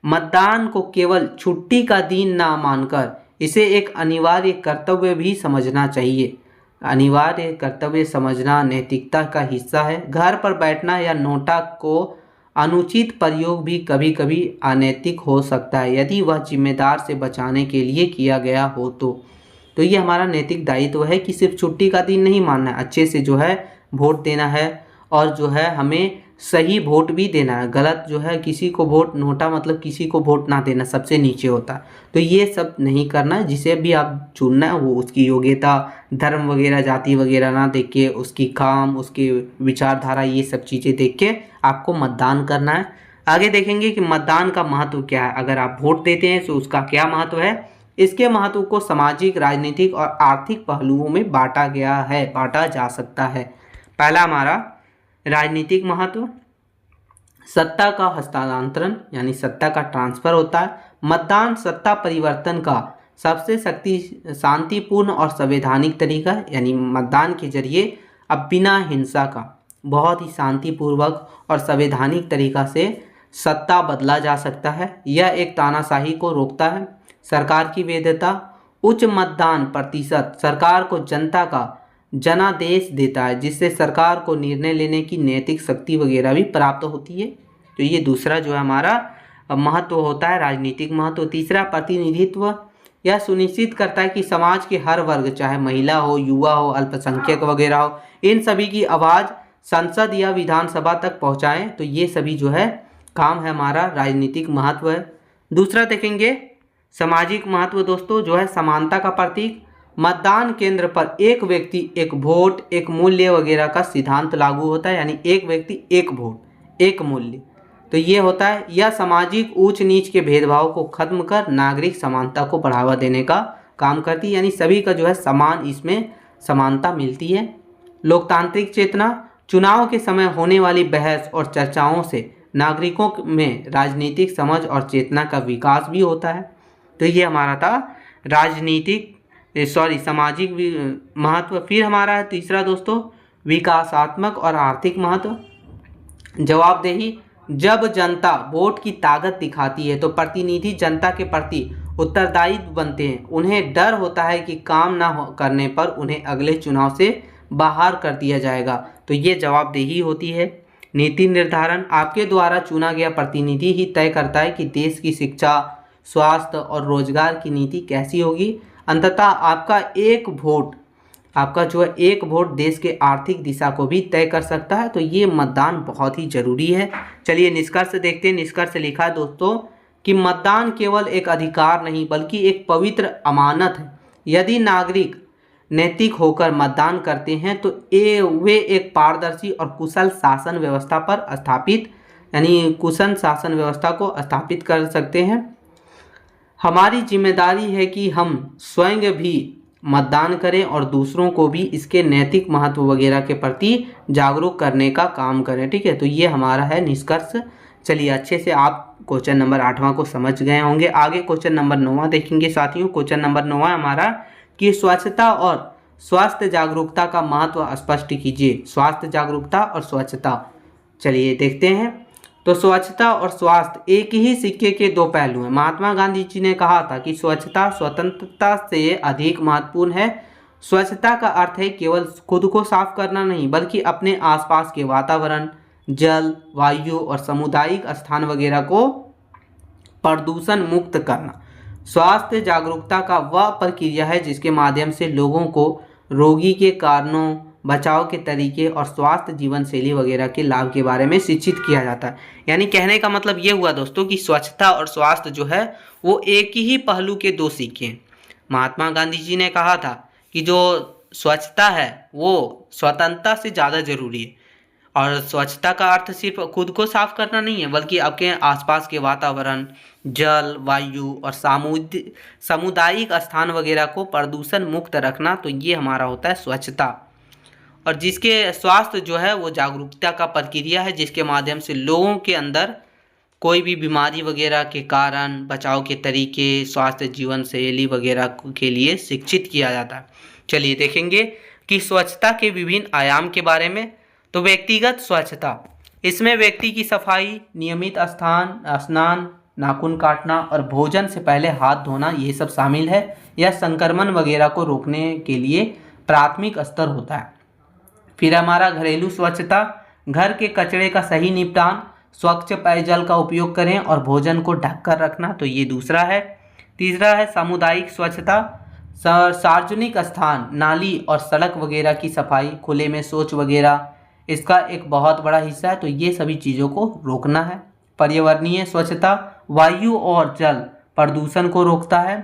मतदान को केवल छुट्टी का दिन ना मानकर इसे एक अनिवार्य कर्तव्य भी समझना चाहिए। अनिवार्य कर्तव्य समझना नैतिकता का हिस्सा है। घर पर बैठना या नोटा को अनुचित प्रयोग भी कभी कभी अनैतिक हो सकता है यदि वह जिम्मेदार से बचाने के लिए किया गया हो तो ये हमारा नैतिक दायित्व है कि सिर्फ छुट्टी का दिन नहीं मानना है, अच्छे से जो है वोट देना है और जो है हमें सही वोट भी देना है। गलत जो है किसी को वोट, नोटा मतलब किसी को वोट ना देना सबसे नीचे होता है। तो ये सब नहीं करना है। जिसे भी आप चुनना है वो उसकी योग्यता, धर्म वगैरह, जाति वगैरह ना देख के, उसकी काम, उसकी विचारधारा, ये सब चीज़ें देख के आपको मतदान करना है। आगे देखेंगे कि मतदान का महत्व क्या है। अगर आप वोट देते हैं तो उसका क्या महत्व है। इसके महत्व को सामाजिक, राजनीतिक और आर्थिक पहलुओं में बांटा जा सकता है। पहला हमारा राजनीतिक महत्व। सत्ता का हस्तांतरण यानी सत्ता का ट्रांसफर होता है। मतदान सत्ता परिवर्तन का सबसे शांतिपूर्ण और संवैधानिक तरीका है। यानी मतदान के जरिए अब बिना हिंसा का बहुत ही शांतिपूर्वक और संवैधानिक तरीका से सत्ता बदला जा सकता है। यह एक तानाशाही को रोकता है। सरकार की वैधता। उच्च मतदान प्रतिशत सरकार को जनता का जनादेश देता है जिससे सरकार को निर्णय लेने की नैतिक शक्ति वगैरह भी प्राप्त होती है। तो ये दूसरा जो है हमारा महत्व होता है, राजनीतिक महत्व। तीसरा, प्रतिनिधित्व। यह सुनिश्चित करता है कि समाज के हर वर्ग, चाहे महिला हो, युवा हो, अल्पसंख्यक वगैरह हो, इन सभी की आवाज़ संसद या विधानसभा तक पहुँचाएँ। तो ये सभी जो है काम है हमारा, राजनीतिक महत्व है। दूसरा देखेंगे सामाजिक महत्व दोस्तों, जो है समानता का प्रतीक। मतदान केंद्र पर एक व्यक्ति एक वोट, एक मूल्य वगैरह का सिद्धांत लागू होता है। यानी एक व्यक्ति एक वोट, एक मूल्य। तो ये होता है, यह सामाजिक ऊंच नीच के भेदभाव को खत्म कर नागरिक समानता को बढ़ावा देने का काम करती है। यानी सभी का जो है समान, इसमें समानता मिलती है। लोकतांत्रिक चेतना। चुनाव के समय होने वाली बहस और चर्चाओं से नागरिकों में राजनीतिक समझ और चेतना का विकास भी होता है। तो ये हमारा था सामाजिक महत्व। फिर हमारा है तीसरा दोस्तों, विकासात्मक और आर्थिक महत्व। जवाबदेही। जब जनता वोट की ताकत दिखाती है तो प्रतिनिधि जनता के प्रति उत्तरदायी बनते हैं। उन्हें डर होता है कि काम करने पर उन्हें अगले चुनाव से बाहर कर दिया जाएगा। तो ये जवाबदेही होती है। नीति निर्धारण, आपके द्वारा चुना गया प्रतिनिधि ही तय करता है कि देश की शिक्षा, स्वास्थ्य और रोजगार की नीति कैसी होगी। अंततः आपका जो है एक वोट देश के आर्थिक दिशा को भी तय कर सकता है। तो ये मतदान बहुत ही जरूरी है। चलिए निष्कर्ष देखते हैं। निष्कर्ष लिखा है दोस्तों कि मतदान केवल एक अधिकार नहीं बल्कि एक पवित्र अमानत है। यदि नागरिक नैतिक होकर मतदान करते हैं तो वे एक पारदर्शी और कुशल शासन व्यवस्था को स्थापित कर सकते हैं। हमारी जिम्मेदारी है कि हम स्वयं भी मतदान करें और दूसरों को भी इसके नैतिक महत्व वगैरह के प्रति जागरूक करने का काम करें। ठीक है, तो ये हमारा है निष्कर्ष। चलिए अच्छे से आप क्वेश्चन नंबर 8वां को समझ गए होंगे। आगे क्वेश्चन नंबर 9वां देखेंगे साथियों। क्वेश्चन नंबर 9वां हमारा कि स्वच्छता और स्वास्थ्य जागरूकता का महत्व स्पष्ट कीजिए। स्वास्थ्य जागरूकता और स्वच्छता, चलिए देखते हैं। तो स्वच्छता और स्वास्थ्य एक ही सिक्के के दो पहलू हैं। महात्मा गांधी जी ने कहा था कि स्वच्छता स्वतंत्रता से अधिक महत्वपूर्ण है। स्वच्छता का अर्थ है केवल खुद को साफ करना नहीं बल्कि अपने आसपास के वातावरण, जल, वायु और सामुदायिक स्थान वगैरह को प्रदूषण मुक्त करना। स्वास्थ्य जागरूकता का वह प्रक्रिया है जिसके माध्यम से लोगों को रोगी के कारणों, बचाव के तरीके और स्वास्थ्य जीवन शैली वगैरह के लाभ के बारे में शिक्षित किया जाता है। यानी कहने का मतलब ये हुआ दोस्तों कि स्वच्छता और स्वास्थ्य जो है वो एक ही पहलू के दो सिक्के हैं। महात्मा गांधी जी ने कहा था कि जो स्वच्छता है वो स्वतंत्रता से ज़्यादा जरूरी है। और स्वच्छता का अर्थ सिर्फ खुद को साफ करना नहीं है बल्कि आपके आसपास के वातावरण, जल, वायु और सामुदायिक स्थान वगैरह को प्रदूषण मुक्त रखना। तो ये हमारा होता है स्वच्छता। और जिसके स्वास्थ्य जो है वो जागरूकता का प्रक्रिया है जिसके माध्यम से लोगों के अंदर कोई भी बीमारी वगैरह के कारण, बचाव के तरीके, स्वास्थ्य जीवन शैली वगैरह के लिए शिक्षित किया जाता है। चलिए देखेंगे कि स्वच्छता के विभिन्न आयाम के बारे में। तो व्यक्तिगत स्वच्छता, इसमें व्यक्ति की सफाई, नियमित स्नान, नाखून काटना और भोजन से पहले हाथ धोना ये सब शामिल है। यह संक्रमण वगैरह को रोकने के लिए प्राथमिक स्तर होता है। फिर हमारा घरेलू स्वच्छता, घर के कचरे का सही निपटान, स्वच्छ पेयजल का उपयोग करें और भोजन को ढककर रखना। तो ये दूसरा है। तीसरा है सामुदायिक स्वच्छता, सार्वजनिक स्थान, नाली और सड़क वगैरह की सफाई, खुले में शौच वगैरह इसका एक बहुत बड़ा हिस्सा है। तो ये सभी चीज़ों को रोकना है। पर्यावरणीय स्वच्छता, वायु और जल प्रदूषण को रोकता है,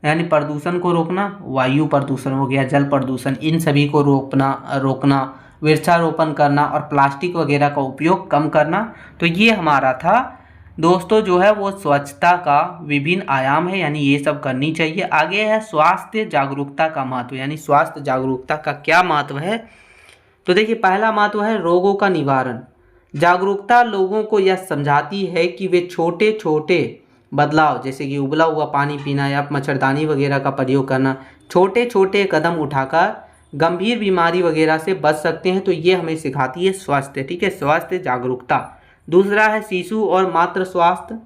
यानी प्रदूषण को रोकना, वायु प्रदूषण हो गया, जल प्रदूषण, इन सभी को रोकना, वृक्षारोपण करना और प्लास्टिक वगैरह का उपयोग कम करना। तो ये हमारा था दोस्तों जो है वो स्वच्छता का विभिन्न आयाम है, यानी ये सब करनी चाहिए। आगे है स्वास्थ्य जागरूकता का महत्व, यानी स्वास्थ्य जागरूकता का क्या महत्व है। तो देखिए पहला महत्व है रोगों का निवारण। जागरूकता लोगों को यह समझाती है कि वे छोटे छोटे बदलाव जैसे कि उबला हुआ पानी पीना या मच्छरदानी वगैरह का प्रयोग करना, छोटे छोटे कदम उठाकर गंभीर बीमारी वगैरह से बच सकते हैं। तो ये हमें सिखाती है स्वास्थ्य। ठीक है, स्वास्थ्य जागरूकता। दूसरा है शिशु और मातृ स्वास्थ्य।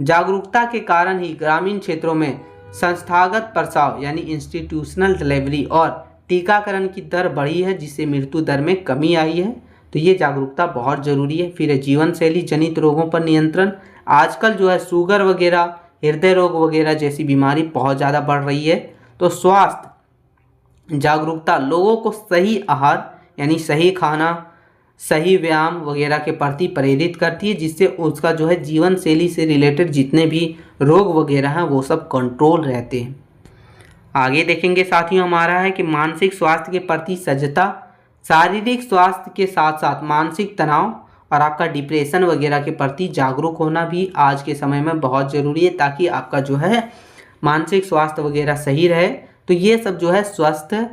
जागरूकता के कारण ही ग्रामीण क्षेत्रों में संस्थागत प्रसव यानी इंस्टीट्यूशनल डिलीवरी और टीकाकरण की दर बढ़ी है जिससे मृत्यु दर में कमी आई है। तो ये जागरूकता बहुत ज़रूरी है। फिर जीवन शैली जनित रोगों पर नियंत्रण। आजकल जो है शुगर वगैरह, हृदय रोग वगैरह जैसी बीमारी बहुत ज़्यादा बढ़ रही है। तो स्वास्थ्य जागरूकता लोगों को सही आहार यानी सही खाना, सही व्यायाम वगैरह के प्रति प्रेरित करती है जिससे उसका जो है जीवन शैली से रिलेटेड जितने भी रोग वगैरह हैं वो सब कंट्रोल रहते हैं। आगे देखेंगे साथियों हमारा है कि मानसिक स्वास्थ्य के प्रति सजगता। शारीरिक स्वास्थ्य के साथ साथ मानसिक तनाव और आपका डिप्रेशन वगैरह के प्रति जागरूक होना भी आज के समय में बहुत ज़रूरी है ताकि आपका जो है मानसिक स्वास्थ्य वगैरह सही रहे। तो ये सब जो है स्वास्थ्य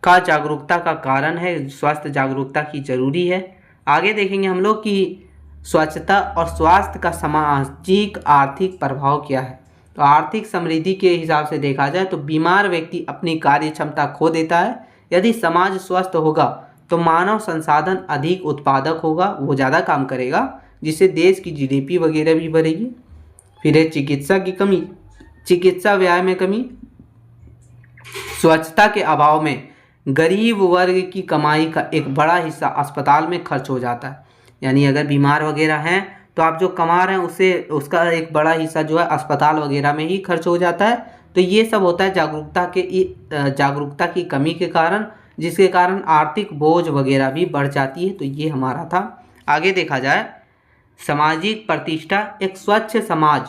का जागरूकता का कारण है, स्वास्थ्य जागरूकता की जरूरी है। आगे देखेंगे हम लोग कि स्वच्छता और स्वास्थ्य का सामाजिक आर्थिक प्रभाव क्या है। तो आर्थिक समृद्धि के हिसाब से देखा जाए तो बीमार व्यक्ति अपनी कार्य क्षमता खो देता है। यदि समाज स्वस्थ होगा तो मानव संसाधन अधिक उत्पादक होगा, वो ज़्यादा काम करेगा जिससे देश की जीडीपी वगैरह भी बढ़ेगी। फिर है चिकित्सा की कमी, चिकित्सा व्यय में कमी। स्वच्छता के अभाव में गरीब वर्ग की कमाई का एक बड़ा हिस्सा अस्पताल में खर्च हो जाता है। यानी अगर बीमार वगैरह हैं तो आप जो कमा रहे हैं उससे उसका एक बड़ा हिस्सा जो है अस्पताल वगैरह में ही खर्च हो जाता है। तो ये सब होता है जागरूकता की कमी के कारण, जिसके कारण आर्थिक बोझ वगैरह भी बढ़ जाती है। तो ये हमारा था। आगे देखा जाए, सामाजिक प्रतिष्ठा, एक स्वच्छ समाज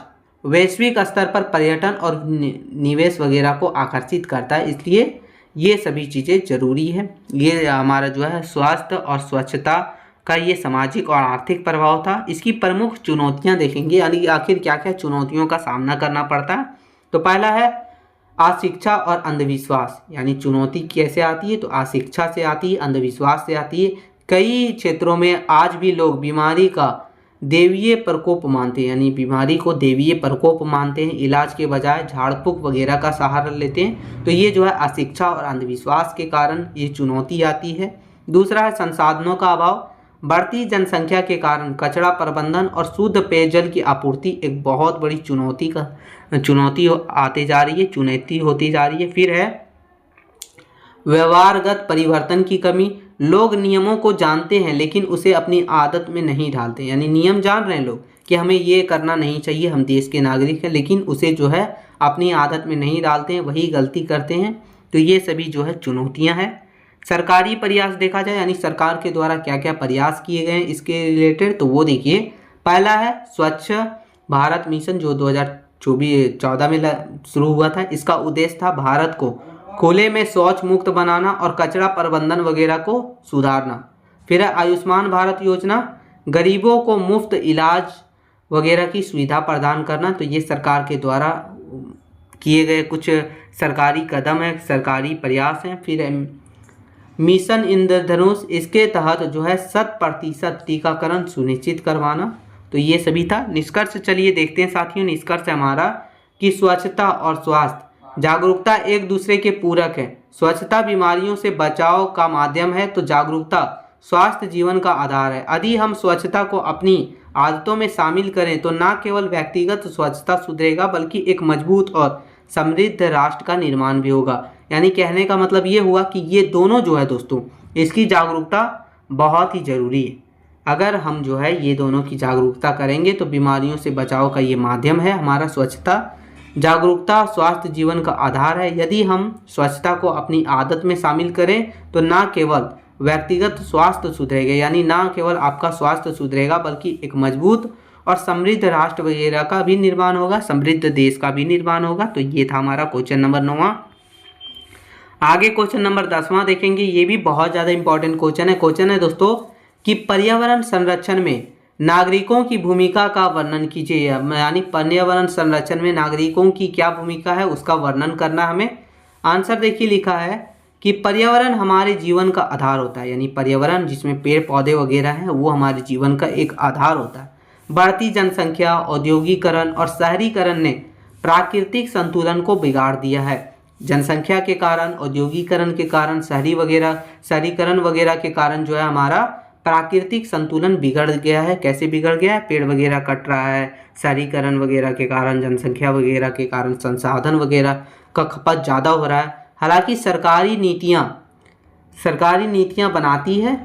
वैश्विक स्तर पर पर्यटन और निवेश वगैरह को आकर्षित करता है, इसलिए ये सभी चीज़ें ज़रूरी है। ये हमारा जो है स्वास्थ्य और स्वच्छता का ये सामाजिक और आर्थिक प्रभाव था। इसकी प्रमुख चुनौतियां देखेंगे, यानी आखिर क्या क्या चुनौतियों का सामना करना पड़ता है। तो पहला है अशिक्षा और अंधविश्वास। यानी चुनौती कैसे आती है, तो अशिक्षा से आती है, अंधविश्वास से आती है। कई क्षेत्रों में आज भी लोग बीमारी का देवीय प्रकोप मानते हैं, यानी बीमारी को देवीय प्रकोप मानते हैं, इलाज के बजाय झाड़ फूक वगैरह का सहारा लेते हैं। तो ये जो है अशिक्षा और अंधविश्वास के कारण ये चुनौती आती है। दूसरा है संसाधनों का अभाव। बढ़ती जनसंख्या के कारण कचरा प्रबंधन और शुद्ध पेयजल की आपूर्ति एक बहुत बड़ी चुनौती आती जा रही है, चुनौती होती जा रही है। फिर है व्यवहारगत परिवर्तन की कमी। लोग नियमों को जानते हैं लेकिन उसे अपनी आदत में नहीं डालते। यानी नियम जान रहे हैं लोग कि हमें ये करना नहीं चाहिए, हम देश के नागरिक हैं, लेकिन उसे जो है अपनी आदत में नहीं डालते हैं, वही गलती करते हैं। तो ये सभी जो है चुनौतियां हैं। सरकारी प्रयास देखा जाए, यानी सरकार के द्वारा क्या क्या प्रयास किए गए हैं इसके रिलेटेड, तो वो देखिए। पहला है स्वच्छ भारत मिशन, जो 2014 में शुरू हुआ था। इसका उद्देश्य था भारत को खुले में शौच मुक्त बनाना और कचरा प्रबंधन वगैरह को सुधारना। फिर है आयुष्मान भारत योजना, गरीबों को मुफ्त इलाज वगैरह की सुविधा प्रदान करना। तो ये सरकार के द्वारा किए गए कुछ सरकारी कदम है, सरकारी प्रयास हैं। फिर मिशन इंद्रधनुष, इसके तहत जो है 100% टीकाकरण सुनिश्चित करवाना। तो ये सभी था। निष्कर्ष चलिए देखते हैं साथियों। निष्कर्ष हमारा कि स्वच्छता और स्वास्थ्य जागरूकता एक दूसरे के पूरक है। स्वच्छता बीमारियों से बचाव का माध्यम है, तो जागरूकता स्वास्थ्य जीवन का आधार है। यदि हम स्वच्छता को अपनी आदतों में शामिल करें तो न केवल व्यक्तिगत स्वच्छता सुधरेगा बल्कि एक मजबूत और समृद्ध राष्ट्र का निर्माण भी होगा। यानी कहने का मतलब ये हुआ कि ये दोनों जो है दोस्तों, इसकी जागरूकता बहुत ही ज़रूरी है। अगर हम जो है ये दोनों की जागरूकता करेंगे तो बीमारियों से बचाव का ये माध्यम है हमारा स्वच्छता। जागरूकता स्वास्थ्य जीवन का आधार है। यदि हम स्वच्छता को अपनी आदत में शामिल करें तो न केवल व्यक्तिगत स्वास्थ्य सुधरेगा, यानी न केवल आपका स्वास्थ्य सुधरेगा बल्कि एक मजबूत और समृद्ध राष्ट्र वगैरह का भी निर्माण होगा, समृद्ध देश का भी निर्माण होगा। तो ये था हमारा क्वेश्चन नंबर 9। आगे क्वेश्चन नंबर 10वां देखेंगे। ये भी बहुत ज़्यादा इंपॉर्टेंट क्वेश्चन है। क्वेश्चन है दोस्तों कि पर्यावरण संरक्षण में नागरिकों की भूमिका का वर्णन कीजिए। यानी पर्यावरण संरक्षण में नागरिकों की क्या भूमिका है उसका वर्णन करना हमें। आंसर देखिए लिखा है कि पर्यावरण हमारे जीवन का आधार होता है। यानी पर्यावरण जिसमें पेड़ पौधे वगैरह हैं वो हमारे जीवन का एक आधार होता है। बढ़ती जनसंख्या, औद्योगिकरण और शहरीकरण ने प्राकृतिक संतुलन को बिगाड़ दिया है। जनसंख्या के कारण, औद्योगिकरण के कारण, शहरीकरण वगैरह के कारण जो है हमारा प्राकृतिक संतुलन बिगड़ गया है। कैसे बिगड़ गया है? पेड़ वगैरह कट रहा है, शहरीकरण वगैरह के कारण, जनसंख्या वगैरह के कारण संसाधन वगैरह का खपत ज़्यादा हो रहा है। हालांकि सरकारी नीतियाँ बनाती है,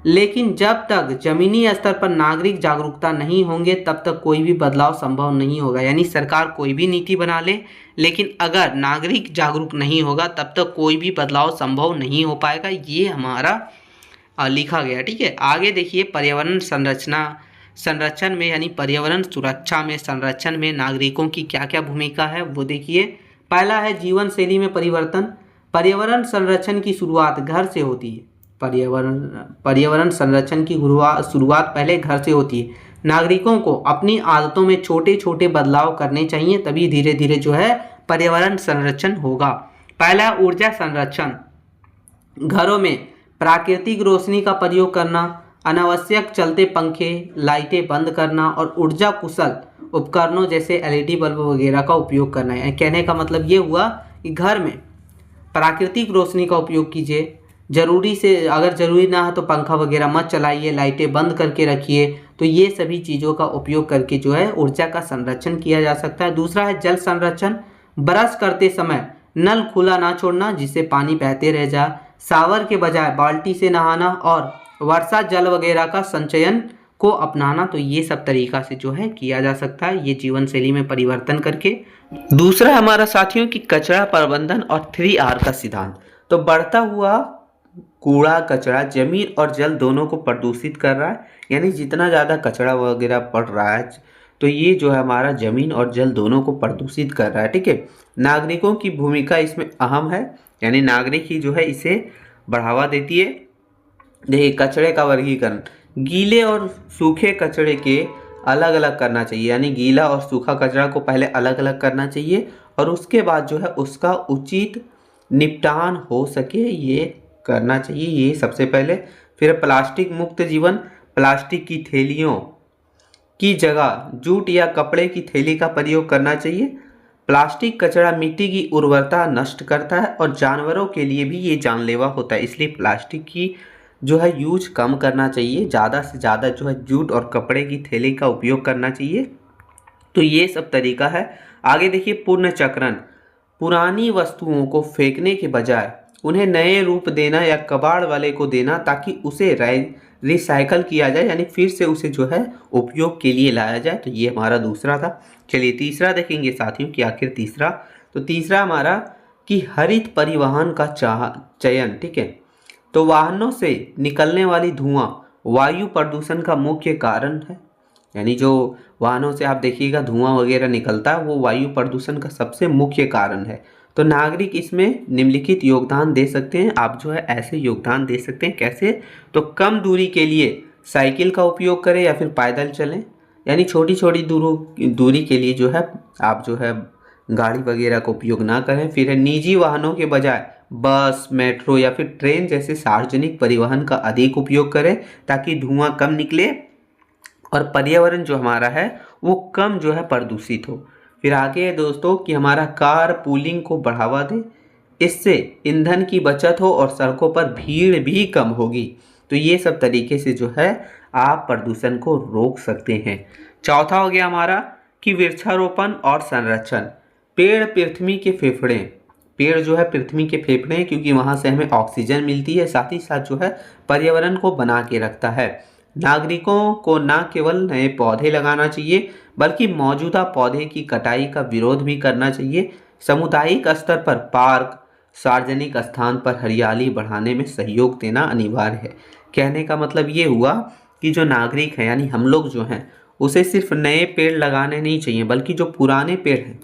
लेकिन जब तक जमीनी स्तर पर नागरिक जागरूकता नहीं होंगे तब तक कोई भी बदलाव संभव नहीं होगा। यानी सरकार कोई भी नीति बना ले, लेकिन अगर नागरिक जागरूक नहीं होगा तब तक कोई भी बदलाव संभव नहीं हो पाएगा। ये हमारा लिखा गया। ठीक है, आगे देखिए पर्यावरण संरक्षण में यानी पर्यावरण सुरक्षा में, संरक्षण में नागरिकों की क्या क्या भूमिका है वो देखिए। पहला है जीवन शैली में परिवर्तन। पर्यावरण संरक्षण की शुरुआत घर से होती है। पर्यावरण संरक्षण की शुरुआत पहले घर से होती है। नागरिकों को अपनी आदतों में छोटे छोटे बदलाव करने चाहिए, तभी धीरे धीरे जो है पर्यावरण संरक्षण होगा। पहला ऊर्जा संरक्षण। घरों में प्राकृतिक रोशनी का प्रयोग करना, अनावश्यक चलते पंखे, लाइटें बंद करना और ऊर्जा कुशल उपकरणों जैसे LED बल्ब वगैरह का उपयोग करना है। कहने का मतलब ये हुआ कि घर में प्राकृतिक रोशनी का उपयोग कीजिए। अगर ज़रूरी ना हो तो पंखा वगैरह मत चलाइए, लाइटें बंद करके रखिए। तो ये सभी चीज़ों का उपयोग करके जो है ऊर्जा का संरक्षण किया जा सकता है। दूसरा है जल संरक्षण। ब्रश करते समय नल खुला ना छोड़ना जिससे पानी बहते रह जाए, शावर के बजाय बाल्टी से नहाना और वर्षा जल वगैरह का संचयन को अपनाना। तो ये सब तरीका से जो है किया जा सकता है, ये जीवन शैली में परिवर्तन करके। दूसरा हमारा साथियों की कचरा प्रबंधन और 3R का सिद्धांत। तो बढ़ता हुआ कूड़ा कचरा जमीन और जल दोनों को प्रदूषित कर रहा है, यानी जितना ज़्यादा कचरा वगैरह पड़ रहा है तो ये जो है हमारा जमीन और जल दोनों को प्रदूषित कर रहा है, ठीक है। नागरिकों की भूमिका इसमें अहम है, यानी नागरिक ही जो है इसे बढ़ावा देती है। देखिए कचरे का वर्गीकरण, गीले और सूखे कचरे के अलग अलग करना चाहिए, यानी गीला और सूखा कचरा को पहले अलग अलग करना चाहिए और उसके बाद जो है उसका उचित निपटान हो सके ये करना चाहिए, ये सबसे पहले। फिर प्लास्टिक मुक्त जीवन, प्लास्टिक की थैलियों की जगह जूट या कपड़े की थैली का प्रयोग करना चाहिए। प्लास्टिक कचरा मिट्टी की उर्वरता नष्ट करता है और जानवरों के लिए भी ये जानलेवा होता है, इसलिए प्लास्टिक की जो है यूज कम करना चाहिए, ज़्यादा से ज़्यादा जो है जूट और कपड़े की थैली का उपयोग करना चाहिए। तो ये सब तरीका है। आगे देखिए पुनर्चक्रण, पुरानी वस्तुओं को फेंकने के बजाय उन्हें नए रूप देना या कबाड़ वाले को देना ताकि उसे रिसाइकल किया जाए, यानी फिर से उसे जो है उपयोग के लिए लाया जाए। तो ये हमारा दूसरा था। चलिए तीसरा देखेंगे साथियों कि आखिर तीसरा, तो तीसरा हमारा कि हरित परिवहन का चयन, ठीक है। तो वाहनों से निकलने वाली धुआं वायु प्रदूषण का मुख्य कारण है, यानी जो वाहनों से आप देखिएगा धुआं वगैरह निकलता है वो वायु प्रदूषण का सबसे मुख्य कारण है। तो नागरिक इसमें निम्नलिखित योगदान दे सकते हैं, आप जो है ऐसे योगदान दे सकते हैं। कैसे? तो कम दूरी के लिए साइकिल का उपयोग करें या फिर पैदल चलें, यानी छोटी छोटी दूरी के लिए जो है आप जो है गाड़ी वगैरह का उपयोग ना करें। फिर है निजी वाहनों के बजाय बस, मेट्रो या फिर ट्रेन जैसे सार्वजनिक परिवहन का अधिक उपयोग करें ताकि धुआं कम निकले और पर्यावरण जो हमारा है वो कम जो है प्रदूषित हो। फिर आगे है दोस्तों कि हमारा कार पूलिंग को बढ़ावा दे, इससे ईंधन की बचत हो और सड़कों पर भीड़ भी कम होगी। तो ये सब तरीके से जो है आप प्रदूषण को रोक सकते हैं। चौथा हो गया हमारा कि वृक्षारोपण और संरक्षण, पेड़ पृथ्वी के फेफड़े, पेड़ जो है पृथ्वी के फेफड़े हैं क्योंकि वहाँ से हमें ऑक्सीजन मिलती है, साथ ही साथ जो है पर्यावरण को बना के रखता है। नागरिकों को न केवल नए पौधे लगाना चाहिए बल्कि मौजूदा पौधे की कटाई का विरोध भी करना चाहिए। सामुदायिक स्तर पर पार्क, सार्वजनिक स्थान पर हरियाली बढ़ाने में सहयोग देना अनिवार्य है। कहने का मतलब ये हुआ कि जो नागरिक हैं यानी हम लोग जो हैं उसे सिर्फ नए पेड़ लगाने नहीं चाहिए बल्कि जो पुराने पेड़ हैं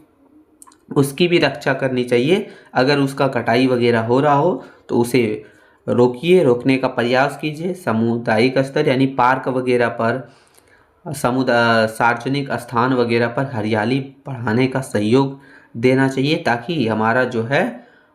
उसकी भी रक्षा करनी चाहिए। अगर उसका कटाई वगैरह हो रहा हो तो उसे रोकिए, रोकने का प्रयास कीजिए। सामुदायिक स्तर यानी पार्क वगैरह पर, सार्वजनिक स्थान वगैरह पर हरियाली बढ़ाने का सहयोग देना चाहिए ताकि हमारा जो है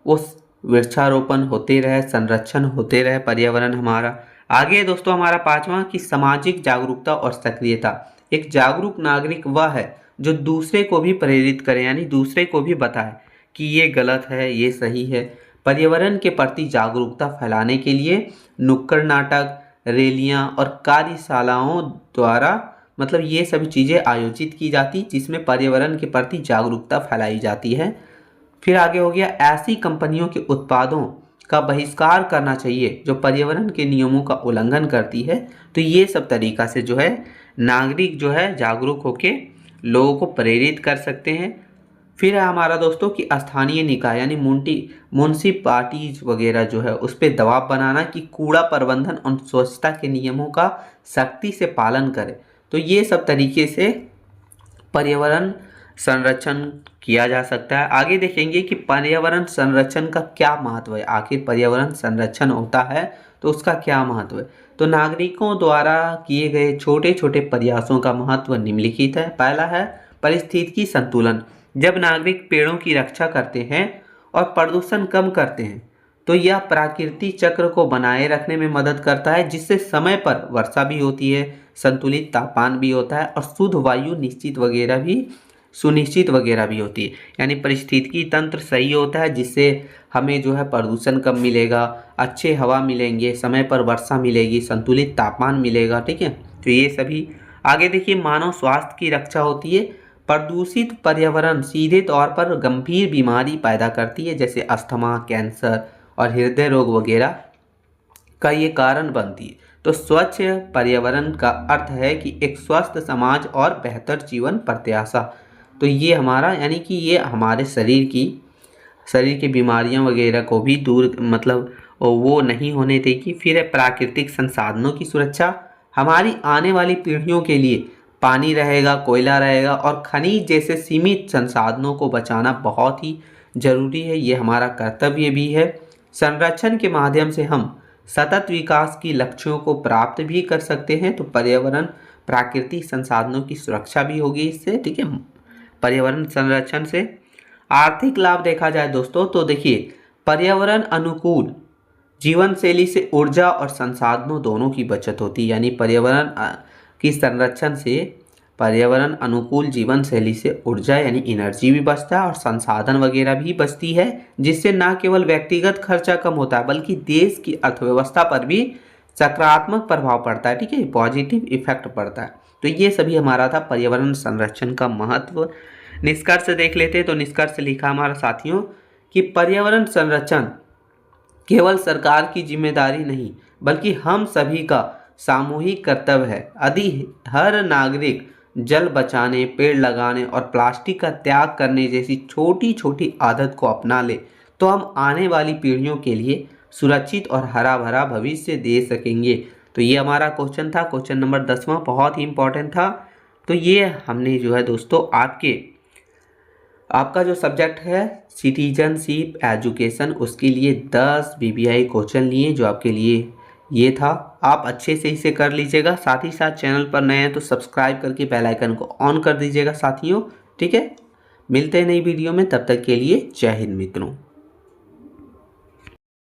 वो वृक्षारोपण होते रहे, संरक्षण होते रहे पर्यावरण हमारा। आगे दोस्तों हमारा पांचवा कि सामाजिक जागरूकता और सक्रियता। एक जागरूक नागरिक वह है जो दूसरे को भी प्रेरित करे, यानी दूसरे को भी बताए कि ये गलत है, ये सही है। पर्यावरण के प्रति जागरूकता फैलाने के लिए नुक्कड़ नाटक, रैलियां और कार्यशालाओं द्वारा मतलब ये सभी चीज़ें आयोजित की जाती जिसमें पर्यावरण के प्रति जागरूकता फैलाई जाती है। फिर आगे हो गया ऐसी कंपनियों के उत्पादों का बहिष्कार करना चाहिए जो पर्यावरण के नियमों का उल्लंघन करती है। तो ये सब तरीका से जो है नागरिक जो है जागरूक होके लोगों को प्रेरित कर सकते हैं। फिर है हमारा दोस्तों कि स्थानीय निकाय यानी म्यूनसिपालिटीज वगैरह जो है उस पर दबाव बनाना कि कूड़ा प्रबंधन और स्वच्छता के नियमों का सख्ती से पालन करें। तो ये सब तरीके से पर्यावरण संरक्षण किया जा सकता है। आगे देखेंगे कि पर्यावरण संरक्षण का क्या महत्व है, आखिर पर्यावरण संरक्षण होता है तो उसका क्या महत्व है। तो नागरिकों द्वारा किए गए छोटे छोटे प्रयासों का महत्व निम्नलिखित है। पहला है पारिस्थितिकी संतुलन, जब नागरिक पेड़ों की रक्षा करते हैं और प्रदूषण कम करते हैं तो यह प्राकृतिक चक्र को बनाए रखने में मदद करता है जिससे समय पर वर्षा भी होती है, संतुलित तापमान भी होता है और शुद्ध वायु सुनिश्चित वगैरह भी होती है। यानी पारिस्थितिकी तंत्र सही होता है जिससे हमें जो है प्रदूषण कम मिलेगा, अच्छे हवा मिलेंगे, समय पर वर्षा मिलेगी, संतुलित तापमान मिलेगा, ठीक है। तो ये सभी आगे देखिए मानव स्वास्थ्य की रक्षा होती है, प्रदूषित पर्यावरण सीधे तौर पर गंभीर बीमारी पैदा करती है, जैसे अस्थमा, कैंसर और हृदय रोग वगैरह का ये कारण बनती है। तो स्वच्छ पर्यावरण का अर्थ है कि एक स्वस्थ समाज और बेहतर जीवन प्रत्याशा। तो ये हमारा यानी कि ये हमारे शरीर की बीमारियां वगैरह को भी दूर मतलब वो नहीं होने देगी। फिर है प्राकृतिक संसाधनों की सुरक्षा। हमारी आने वाली पीढ़ियों के लिए पानी रहेगा, कोयला रहेगा और खनिज जैसे सीमित संसाधनों को बचाना बहुत ही जरूरी है। ये हमारा कर्तव्य भी है। संरक्षण के माध्यम से हम सतत विकास की लक्ष्यों को प्राप्त भी कर सकते हैं। तो पर्यावरण प्राकृतिक संसाधनों की सुरक्षा भी होगी इससे, ठीक है। पर्यावरण संरक्षण से आर्थिक लाभ देखा जाए दोस्तों, तो देखिए पर्यावरण अनुकूल जीवन शैली से ऊर्जा और संसाधनों दोनों की बचत होती है। यानी पर्यावरण की संरक्षण से पर्यावरण अनुकूल जीवन शैली से ऊर्जा यानी एनर्जी भी बचता है और संसाधन वगैरह भी बचती है, जिससे न केवल व्यक्तिगत खर्चा कम होता है बल्कि देश की अर्थव्यवस्था पर भी सकारात्मक प्रभाव पड़ता है, ठीक है, पॉजिटिव इफेक्ट पड़ता है। तो ये सभी हमारा था पर्यावरण संरक्षण का महत्व। निष्कर्ष देख लेते हैं। तो निष्कर्ष लिखा हमारा साथियों कि पर्यावरण संरक्षण केवल सरकार की जिम्मेदारी नहीं बल्कि हम सभी का सामूहिक कर्तव्य है। यदि हर नागरिक जल बचाने, पेड़ लगाने और प्लास्टिक का त्याग करने जैसी छोटी छोटी आदत को अपना ले तो हम आने वाली पीढ़ियों के लिए सुरक्षित और हरा भरा भविष्य दे सकेंगे। तो ये हमारा क्वेश्चन था, क्वेश्चन नंबर 10वां, बहुत ही इंपॉर्टेंट था। तो ये हमने जो है दोस्तों आपका जो सब्जेक्ट है सिटीजनशिप एजुकेशन, उसके लिए 10 BBI क्वेश्चन लिए जो आपके लिए ये था। आप अच्छे से इसे कर लीजिएगा। साथ ही साथ चैनल पर नए हैं तो सब्सक्राइब करके बेल आइकन को ऑन कर दीजिएगा साथियों, ठीक है। मिलते हैं नई वीडियो में, तब तक के लिए जय हिंद मित्रों।